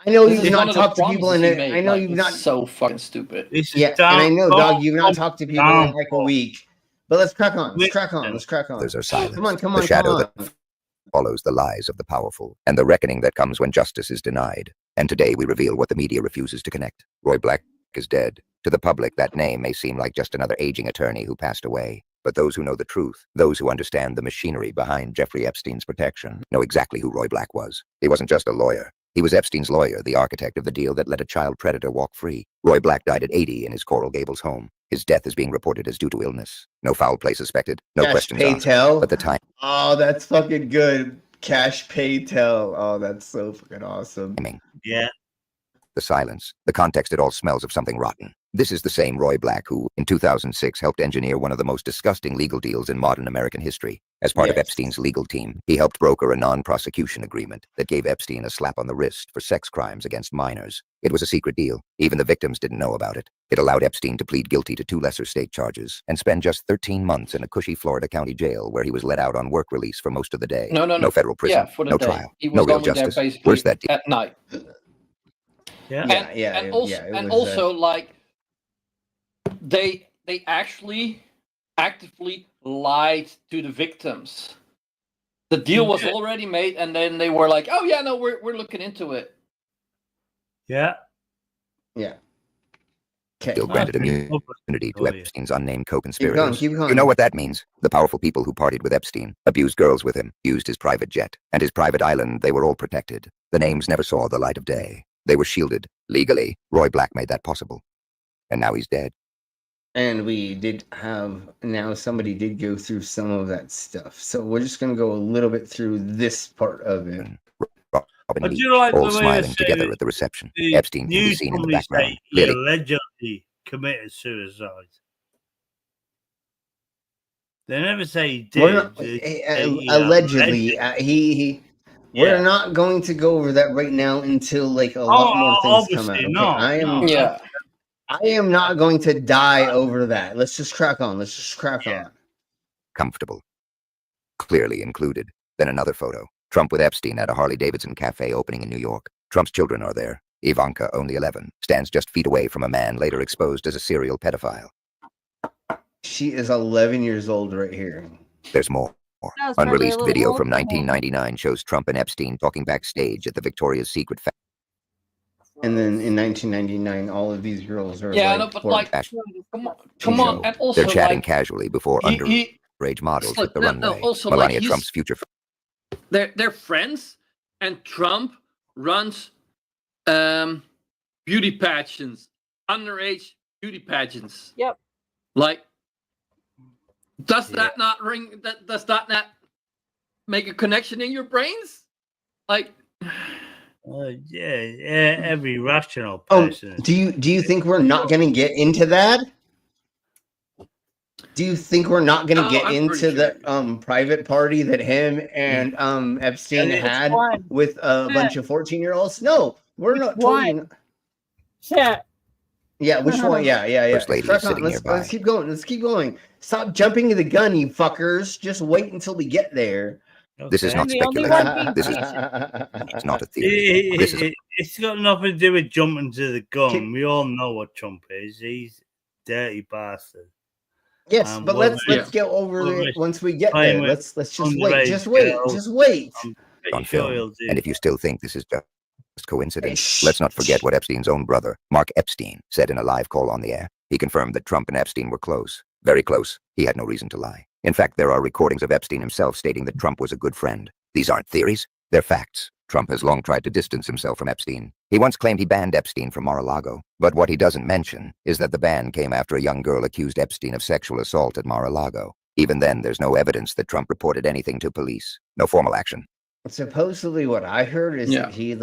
I know you've not talked to people in it. I know you've not. So fucking stupid. Yeah, and I know, dog, you've not talked to people in like a week. But let's crack on. Let's crack on. Others are silent. Come on. The shadow that follows the lies of the powerful, and the reckoning that comes when justice is denied. And today we reveal what the media refuses to connect. Roy Black is dead. To the public, that name may seem like just another aging attorney who passed away. But those who know the truth, those who understand the machinery behind Jeffrey Epstein's protection, know exactly who Roy Black was. He wasn't just a lawyer. He was Epstein's lawyer, the architect of the deal that let a child predator walk free. Roy Black died at 80 in his Coral Gables home. His death is being reported as due to illness. No foul play suspected. No questions asked. But the time. Oh, that's fucking good. Cash pay tell. Oh, that's so fucking awesome. Yeah. The silence, the context, it all smells of something rotten. This is the same Roy Black who, in 2006, helped engineer one of the most disgusting legal deals in modern American history. As part of Epstein's legal team, he helped broker a non-prosecution agreement that gave Epstein a slap on the wrist for sex crimes against minors. It was a secret deal. Even the victims didn't know about it. It allowed Epstein to plead guilty to 2 lesser state charges and spend just 13 months in a cushy Florida county jail where he was let out on work release for most of the day. No federal prison. Yeah, for the no day. trial. He was No real only there justice. basically Where's that deal? at night. And also, like, they actually actively lied to the victims. The deal was already made, and then they were like, "Oh yeah, no, we're looking into it." Yeah. Still granted immunity to Epstein's unnamed co-conspirators. Keep going. You know what that means? The powerful people who partied with Epstein, abused girls with him, used his private jet, and his private island, they were all protected. The names never saw the light of day. They were shielded. Legally, Roy Black made that possible. And now he's dead. And we did have, now somebody did go through some of that stuff. So we're just going to go a little bit through this part of it. Robin Lee, all smiling together at the reception. Epstein can be seen in the background. He allegedly committed suicide. They never say he did. Allegedly, we're not going to go over that right now until like a lot more things come out. Okay? I am not going to die over that. Let's just crack on. Comfortable. Clearly included. Then another photo. Trump with Epstein at a Harley-Davidson cafe opening in New York. Trump's children are there. Ivanka, only 11, stands just feet away from a man later exposed as a serial pedophile. She is 11 years old right here. There's more. Unreleased video from 1999 shows Trump and Epstein talking backstage at the Victoria's Secret factory. And then in 1999, all of these girls are come on, and also they're chatting casually before underage models at the runway. Melania Trump's future. They're friends, and Trump runs beauty pageants, underage beauty pageants. Yep. Like, does that not ring? Does that not make a connection in your brains? Like. Every rational person. Do you think we're not going to get into that? Do you think we're not going to get into the private party that him and Epstein had with a bunch of 14-year-olds? No, we're not. Yeah, which one? Yeah. First lady is sitting nearby. Let's keep going. Let's keep going. Stop jumping to the gun, you fuckers. Just wait until we get there. This is not speculation. This is not a theory. It's got nothing to do with jumping to the gun. We all know what Trump is. He's a dirty bastard. Yes, but let's get over it once we get there. Let's just wait. Just wait. On film. And if you still think this is just coincidence, let's not forget what Epstein's own brother, Mark Epstein, said in a live call on the air. He confirmed that Trump and Epstein were close. Very close. He had no reason to lie. In fact, there are recordings of Epstein himself stating that Trump was a good friend. These aren't theories. They're facts. Trump has long tried to distance himself from Epstein. He once claimed he banned Epstein from Mar-a-Lago. But what he doesn't mention is that the ban came after a young girl accused Epstein of sexual assault at Mar-a-Lago. Even then, there's no evidence that Trump reported anything to police. No formal action. Supposedly what I heard is that he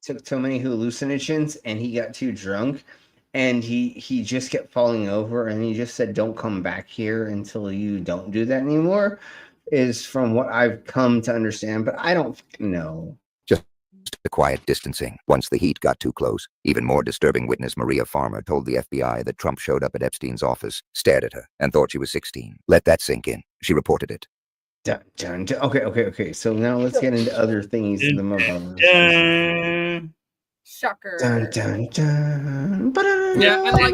took so many hallucinogens and he got too drunk and he just kept falling over and he just said, don't come back here until you don't do that anymore, is from what I've come to understand, but I don't know. Just a quiet distancing once the heat got too close. Even more disturbing witness Maria Farmer told the FBI that Trump showed up at Epstein's office, stared at her, and thought she was 16. Let that sink in. She reported it. Dun, dun, dun. Okay. So now let's get into other things in the mobile. Shocker. Dun, dun, dun. Yeah, and like,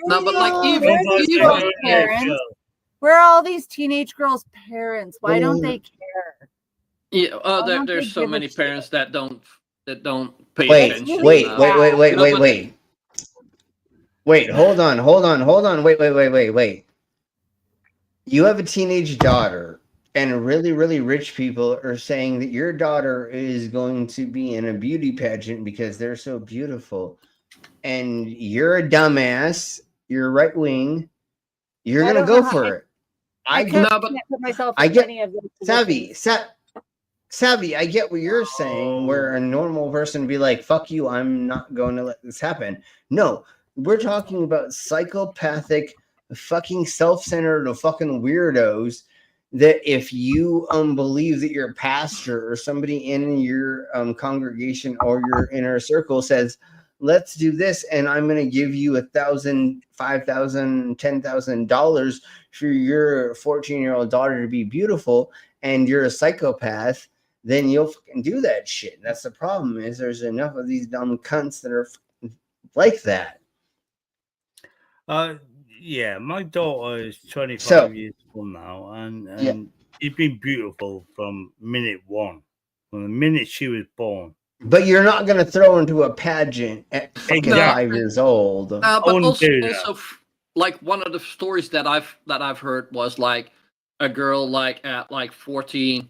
no, but like even parents, where are all these teenage girls' parents? Why don't they care? Yeah, there's so many parents that don't pay Wait, attention. wait. Wait, hold on. Wait. You have a teenage daughter, and really, really rich people are saying that your daughter is going to be in a beauty pageant because they're so beautiful. And you're a dumbass. You're right wing. You're going to go for it. I get Savvy, I get what you're saying, where a normal person would be like, fuck you, I'm not going to let this happen. No, we're talking about psychopathic, fucking self-centered fucking weirdos that if you believe that your pastor or somebody in your congregation or your inner circle says, let's do this, and I'm going to give you $1,000, $5,000, $10,000 for your 14-year-old daughter to be beautiful, and you're a psychopath, then you'll fucking do that shit. And that's the problem, is there's enough of these dumb cunts that are like that. Yeah, my daughter is 25 years old now, and she's been beautiful from minute one, from the minute she was born. But you're not going to throw into a pageant at fucking 5 years old. But also, like one of the stories that I've heard was like a girl like at like 14,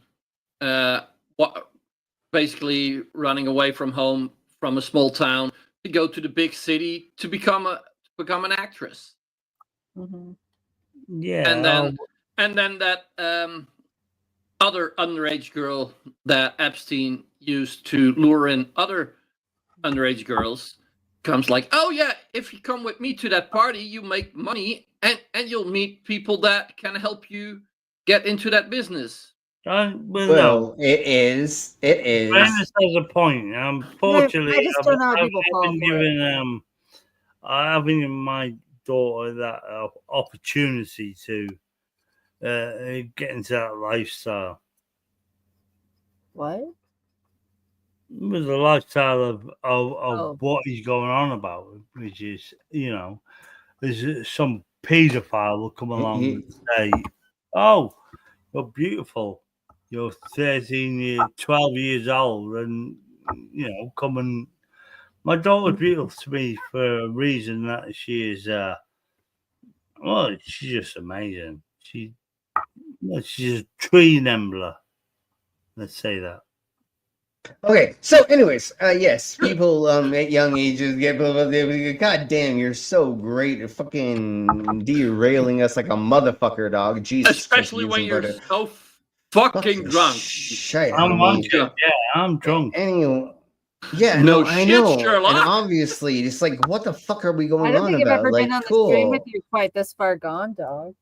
basically running away from home from a small town to go to the big city to become an actress. Mm-hmm. Yeah, and then that other underage girl that Epstein used to lure in other underage girls comes like, oh yeah, if you come with me to that party, you make money and you'll meet people that can help you get into that business. Well, it is. Brandis has a point. Unfortunately, I just don't know how people fall for it. I haven't given my daughter that opportunity to get into that lifestyle. What? It was the lifestyle of what he's going on about, which is, there's some paedophile will come along and say, oh, you're beautiful. You're 12 years old, and, come and... My daughter's beautiful to me for a reason that she is, she's just amazing. She's a tree nembler. Let's say that. Okay, so anyways, yes, people at young ages get, God damn, you're so great at fucking derailing us like a motherfucker, dog. Jesus, especially when you're so fucking drunk. I'm drunk. Anyway, I know. Sherlock. And obviously, it's like, what the fuck are we going on about? I don't think I've ever been on cool. the stream with you quite this far gone, dog.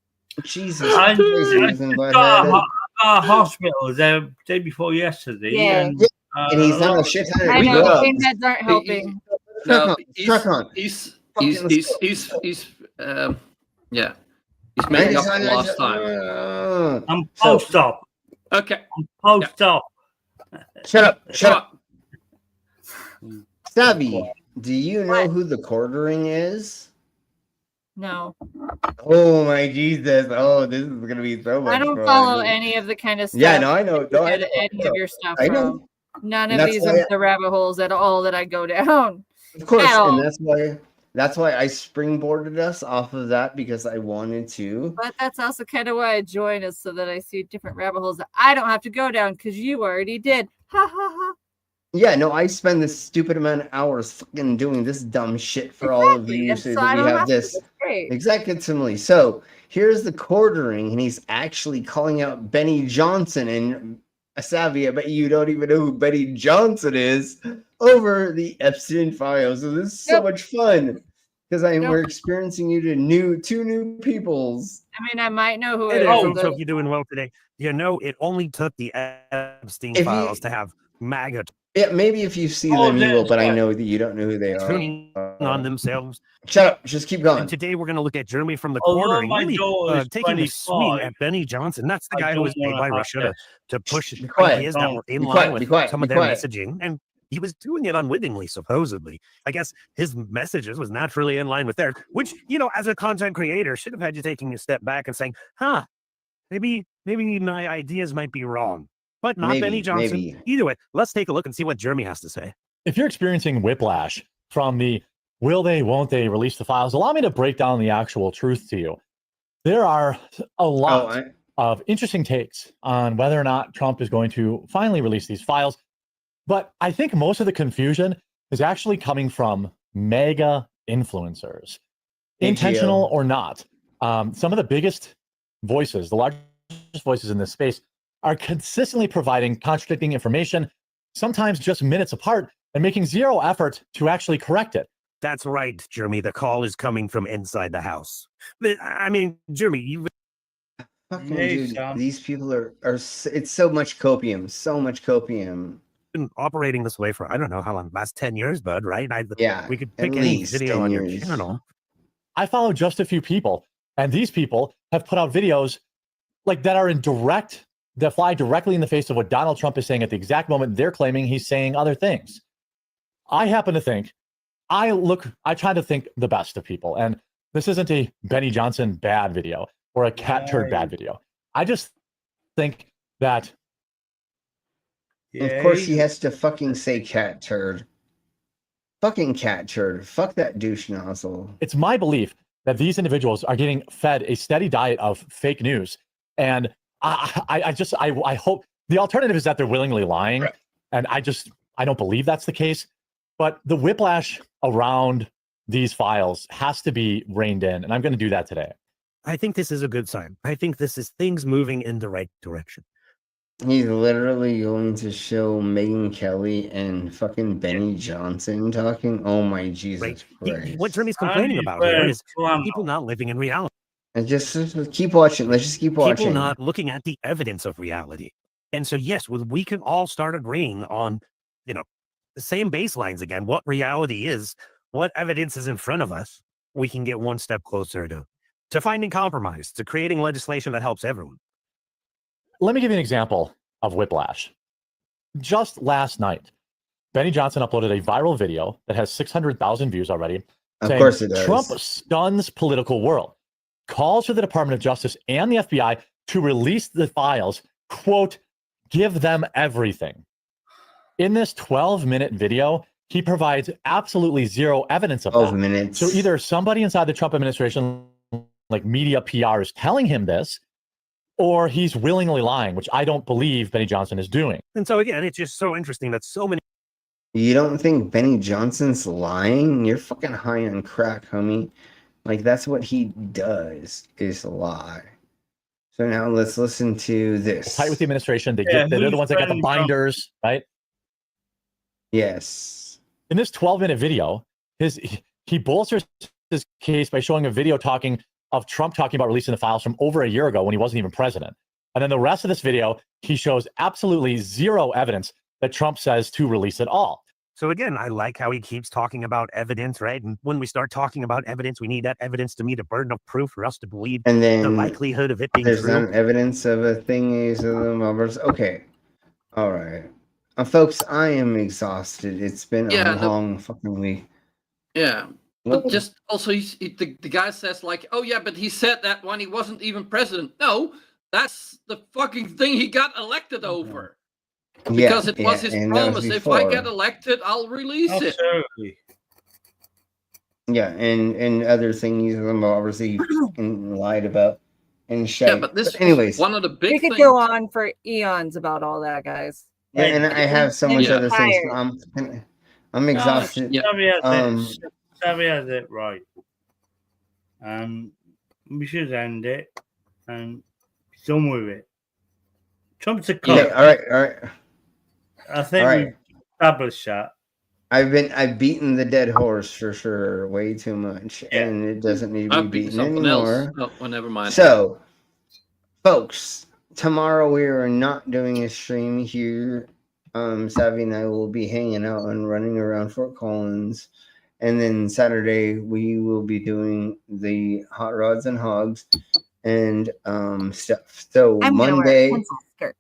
Jesus, I got a hospital the day before yesterday. Yeah. And he's on a shit ton of I know, the pain meds aren't helping. He's making up for lost time. I'm post-op. Okay. I'm post-op. Shut up. Savvy, do you know who the quartering is? No. Oh my Jesus! Oh, this is gonna be so much. I don't follow any of the kind of stuff. Yeah, no, I know. No, I know. Any of your stuff. I know. None of these are the rabbit holes at all that I go down. Of course, and That's why I springboarded us off of that, because I wanted to. But that's also kind of why I join us, so that I see different rabbit holes that I don't have to go down because you already did. Ha ha ha. Yeah, no, I spend this stupid amount of hours fucking doing this dumb shit for all of you, And so so that I we don't have have to. this. That's great. Exactly. So here's the quartering, and he's actually calling out Benny Johnson. And Savvy, I bet you don't even know who Benny Johnson is, over the Epstein files. So this is so much fun, because we're experiencing you to two new peoples. I mean, I might know who Hey it there, is. folks. Hope you're doing well today. You know, it only took the Epstein files to have MAGA. Yeah, maybe if you see them, you will, but I know that you don't know who they are. Turning on themselves. Shut up. Just keep going. And today we're going to look at Jeremy from the Although corner, my really daughter is taking a swing 25, at Benny Johnson. That's the I guy who don't was paid wanna by have Russia that. to push Be quiet. ideas that were in Be line quiet. with Be quiet. some Be of their quiet. messaging. And he was doing it unwittingly, supposedly. I guess his messages was naturally in line with theirs, which, you know, as a content creator, should have had you taking a step back and saying, maybe my ideas might be wrong. But not Benny Johnson. Either way, let's take a look and see what Jeremy has to say. If you're experiencing whiplash from the will they, won't they release the files, allow me to break down the actual truth to you. There are a lot of interesting takes on whether or not Trump is going to finally release these files. But I think most of the confusion is actually coming from MAGA influencers, intentional or not. Some of the biggest voices, the largest voices in this space, are consistently providing contradicting information, sometimes just minutes apart, and making zero effort to actually correct it. That's right, Jeremy. The call is coming from inside the house. I mean, Jeremy, you. Fucking dude, these people are. It's so much copium. So much copium. Been operating this way for I don't know how long, last 10 years, bud. Right? Yeah, we could pick any video on your channel. I follow just a few people, and these people have put out videos like that are that fly directly in the face of what Donald Trump is saying at the exact moment they're claiming he's saying other things. I happen to think, I try to think the best of people, and this isn't a Benny Johnson bad video or a cat turd bad video. I just think that. Of course, he has to fucking say cat turd. Fucking cat turd. Fuck that douche nozzle. It's my belief that these individuals are getting fed a steady diet of fake news, and I hope the alternative is that they're willingly lying, and I don't believe that's the case. But the whiplash around these files has to be reined in, and I'm going to do that today. I think this is a good sign. I think this is things moving in the right direction. He's literally going to show Megyn Kelly and fucking Benny Johnson talking. Oh my Jesus Christ. What Jeremy's complaining about here is people not living in reality. And just keep watching. Let's just keep watching. People not looking at the evidence of reality. And so, yes, we can all start agreeing on, you know, the same baselines again. What reality is, what evidence is in front of us, we can get one step closer to finding compromise, to creating legislation that helps everyone. Let me give you an example of whiplash. Just last night, Benny Johnson uploaded a viral video that has 600,000 views already. Of course it does. Trump stuns political world, calls for the Department of Justice and the FBI to release the files, quote, give them everything. In this 12-minute video, he provides absolutely zero evidence of 12 that. minutes. So either somebody inside the Trump administration, like media PR, is telling him this, or he's willingly lying, which I don't believe Benny Johnson is doing. And so again, it's just so interesting that so many. You don't think Benny Johnson's lying? You're fucking high on crack, homie. Like, that's what he does, is lie. So now let's listen to this. Tight with the administration. They're the ones that got the binders, right? Yes. In this 12-minute video, he bolsters his case by showing a video of Trump talking about releasing the files from over a year ago when he wasn't even president. And then the rest of this video, he shows absolutely zero evidence that Trump says to release it all. So again, I like how he keeps talking about evidence, right? And when we start talking about evidence, we need that evidence to meet a burden of proof for us to believe And then the likelihood of it being there's true. not evidence of a thing. Okay. All right. Folks, I am exhausted. It's been a long fucking week. Yeah. But just also, the guy says like, oh yeah, but he said that when he wasn't even president. No, that's the fucking thing he got elected over. Because it was his promise. If I get elected, I'll release it. Absolutely. Yeah, and other things I'm obviously lied about and shit. Yeah, but this anyways, one of the big We could things. go on for eons about all that, guys. Yeah, and I have so much other things. Tired. I'm exhausted. Savvy has it right. We should end it and be done with it. Trump's a cunt. Yeah, all right. I think we've established that. I've beaten the dead horse for sure way too much, and it doesn't need to be beaten anymore. Oh, well, never mind. So, folks, tomorrow we are not doing a stream here. Savvy and I will be hanging out and running around Fort Collins, and then Saturday we will be doing the hot rods and hogs and stuff. So I'm gonna wear a Monday. pencil skirt.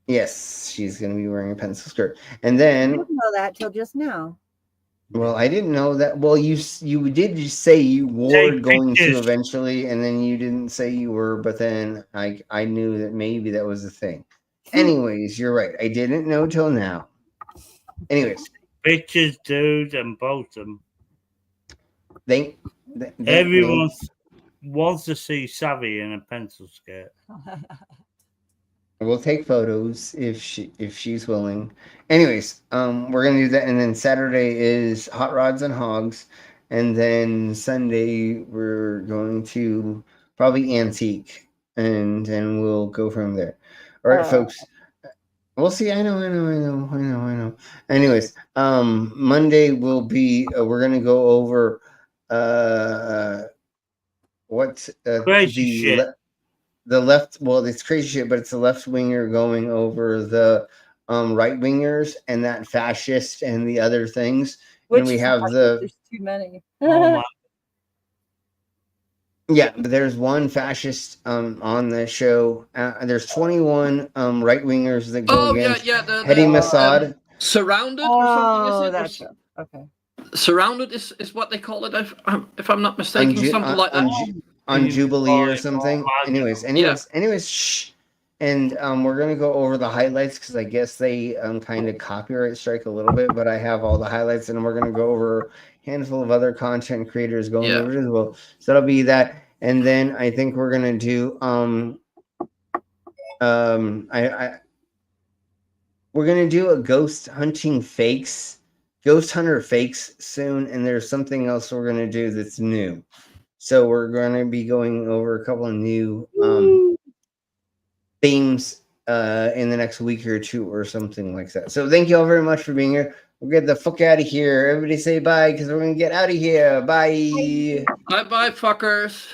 Yes, she's going to be wearing a pencil skirt. And then, I didn't know that till just now. well, I didn't know that. Well, you did just say you were going to eventually, and then you didn't say you were, but then I knew that maybe that was the thing. Anyways, you're right. I didn't know till now. Anyways. Bitches, dudes, and bottom. Everyone wants to see Savvy in a pencil skirt. We'll take photos if she's willing. Anyways, we're gonna do that, and then Saturday is hot rods and hogs, and then Sunday we're going to probably antique, and we'll go from there. All right, folks. We'll see. I know. Anyways, Monday will be. We're gonna go over what's crazy shit. The left, well, it's crazy shit, but it's a left winger going over the right wingers and that fascist and the other things. And we have there's too many. Yeah, but there's one fascist on the show. There's 21 right wingers that go against Hedi Masad. Surrounded or something, is it? That's okay. Surrounded is what they call it, if I'm not mistaken, something like that. On Jubilee or something. Anyways, shh. And we're gonna go over the highlights because I guess they kind of copyright strike a little bit, but I have all the highlights, and we're gonna go over a handful of other content creators going over it as well. So that'll be that, and then I think we're gonna do we're gonna do a ghost hunter fakes soon, and there's something else we're gonna do that's new. So we're going to be going over a couple of new themes in the next week or two or something like that. So thank you all very much for being here. We'll get the fuck out of here. Everybody say bye because we're going to get out of here. Bye. Bye, fuckers.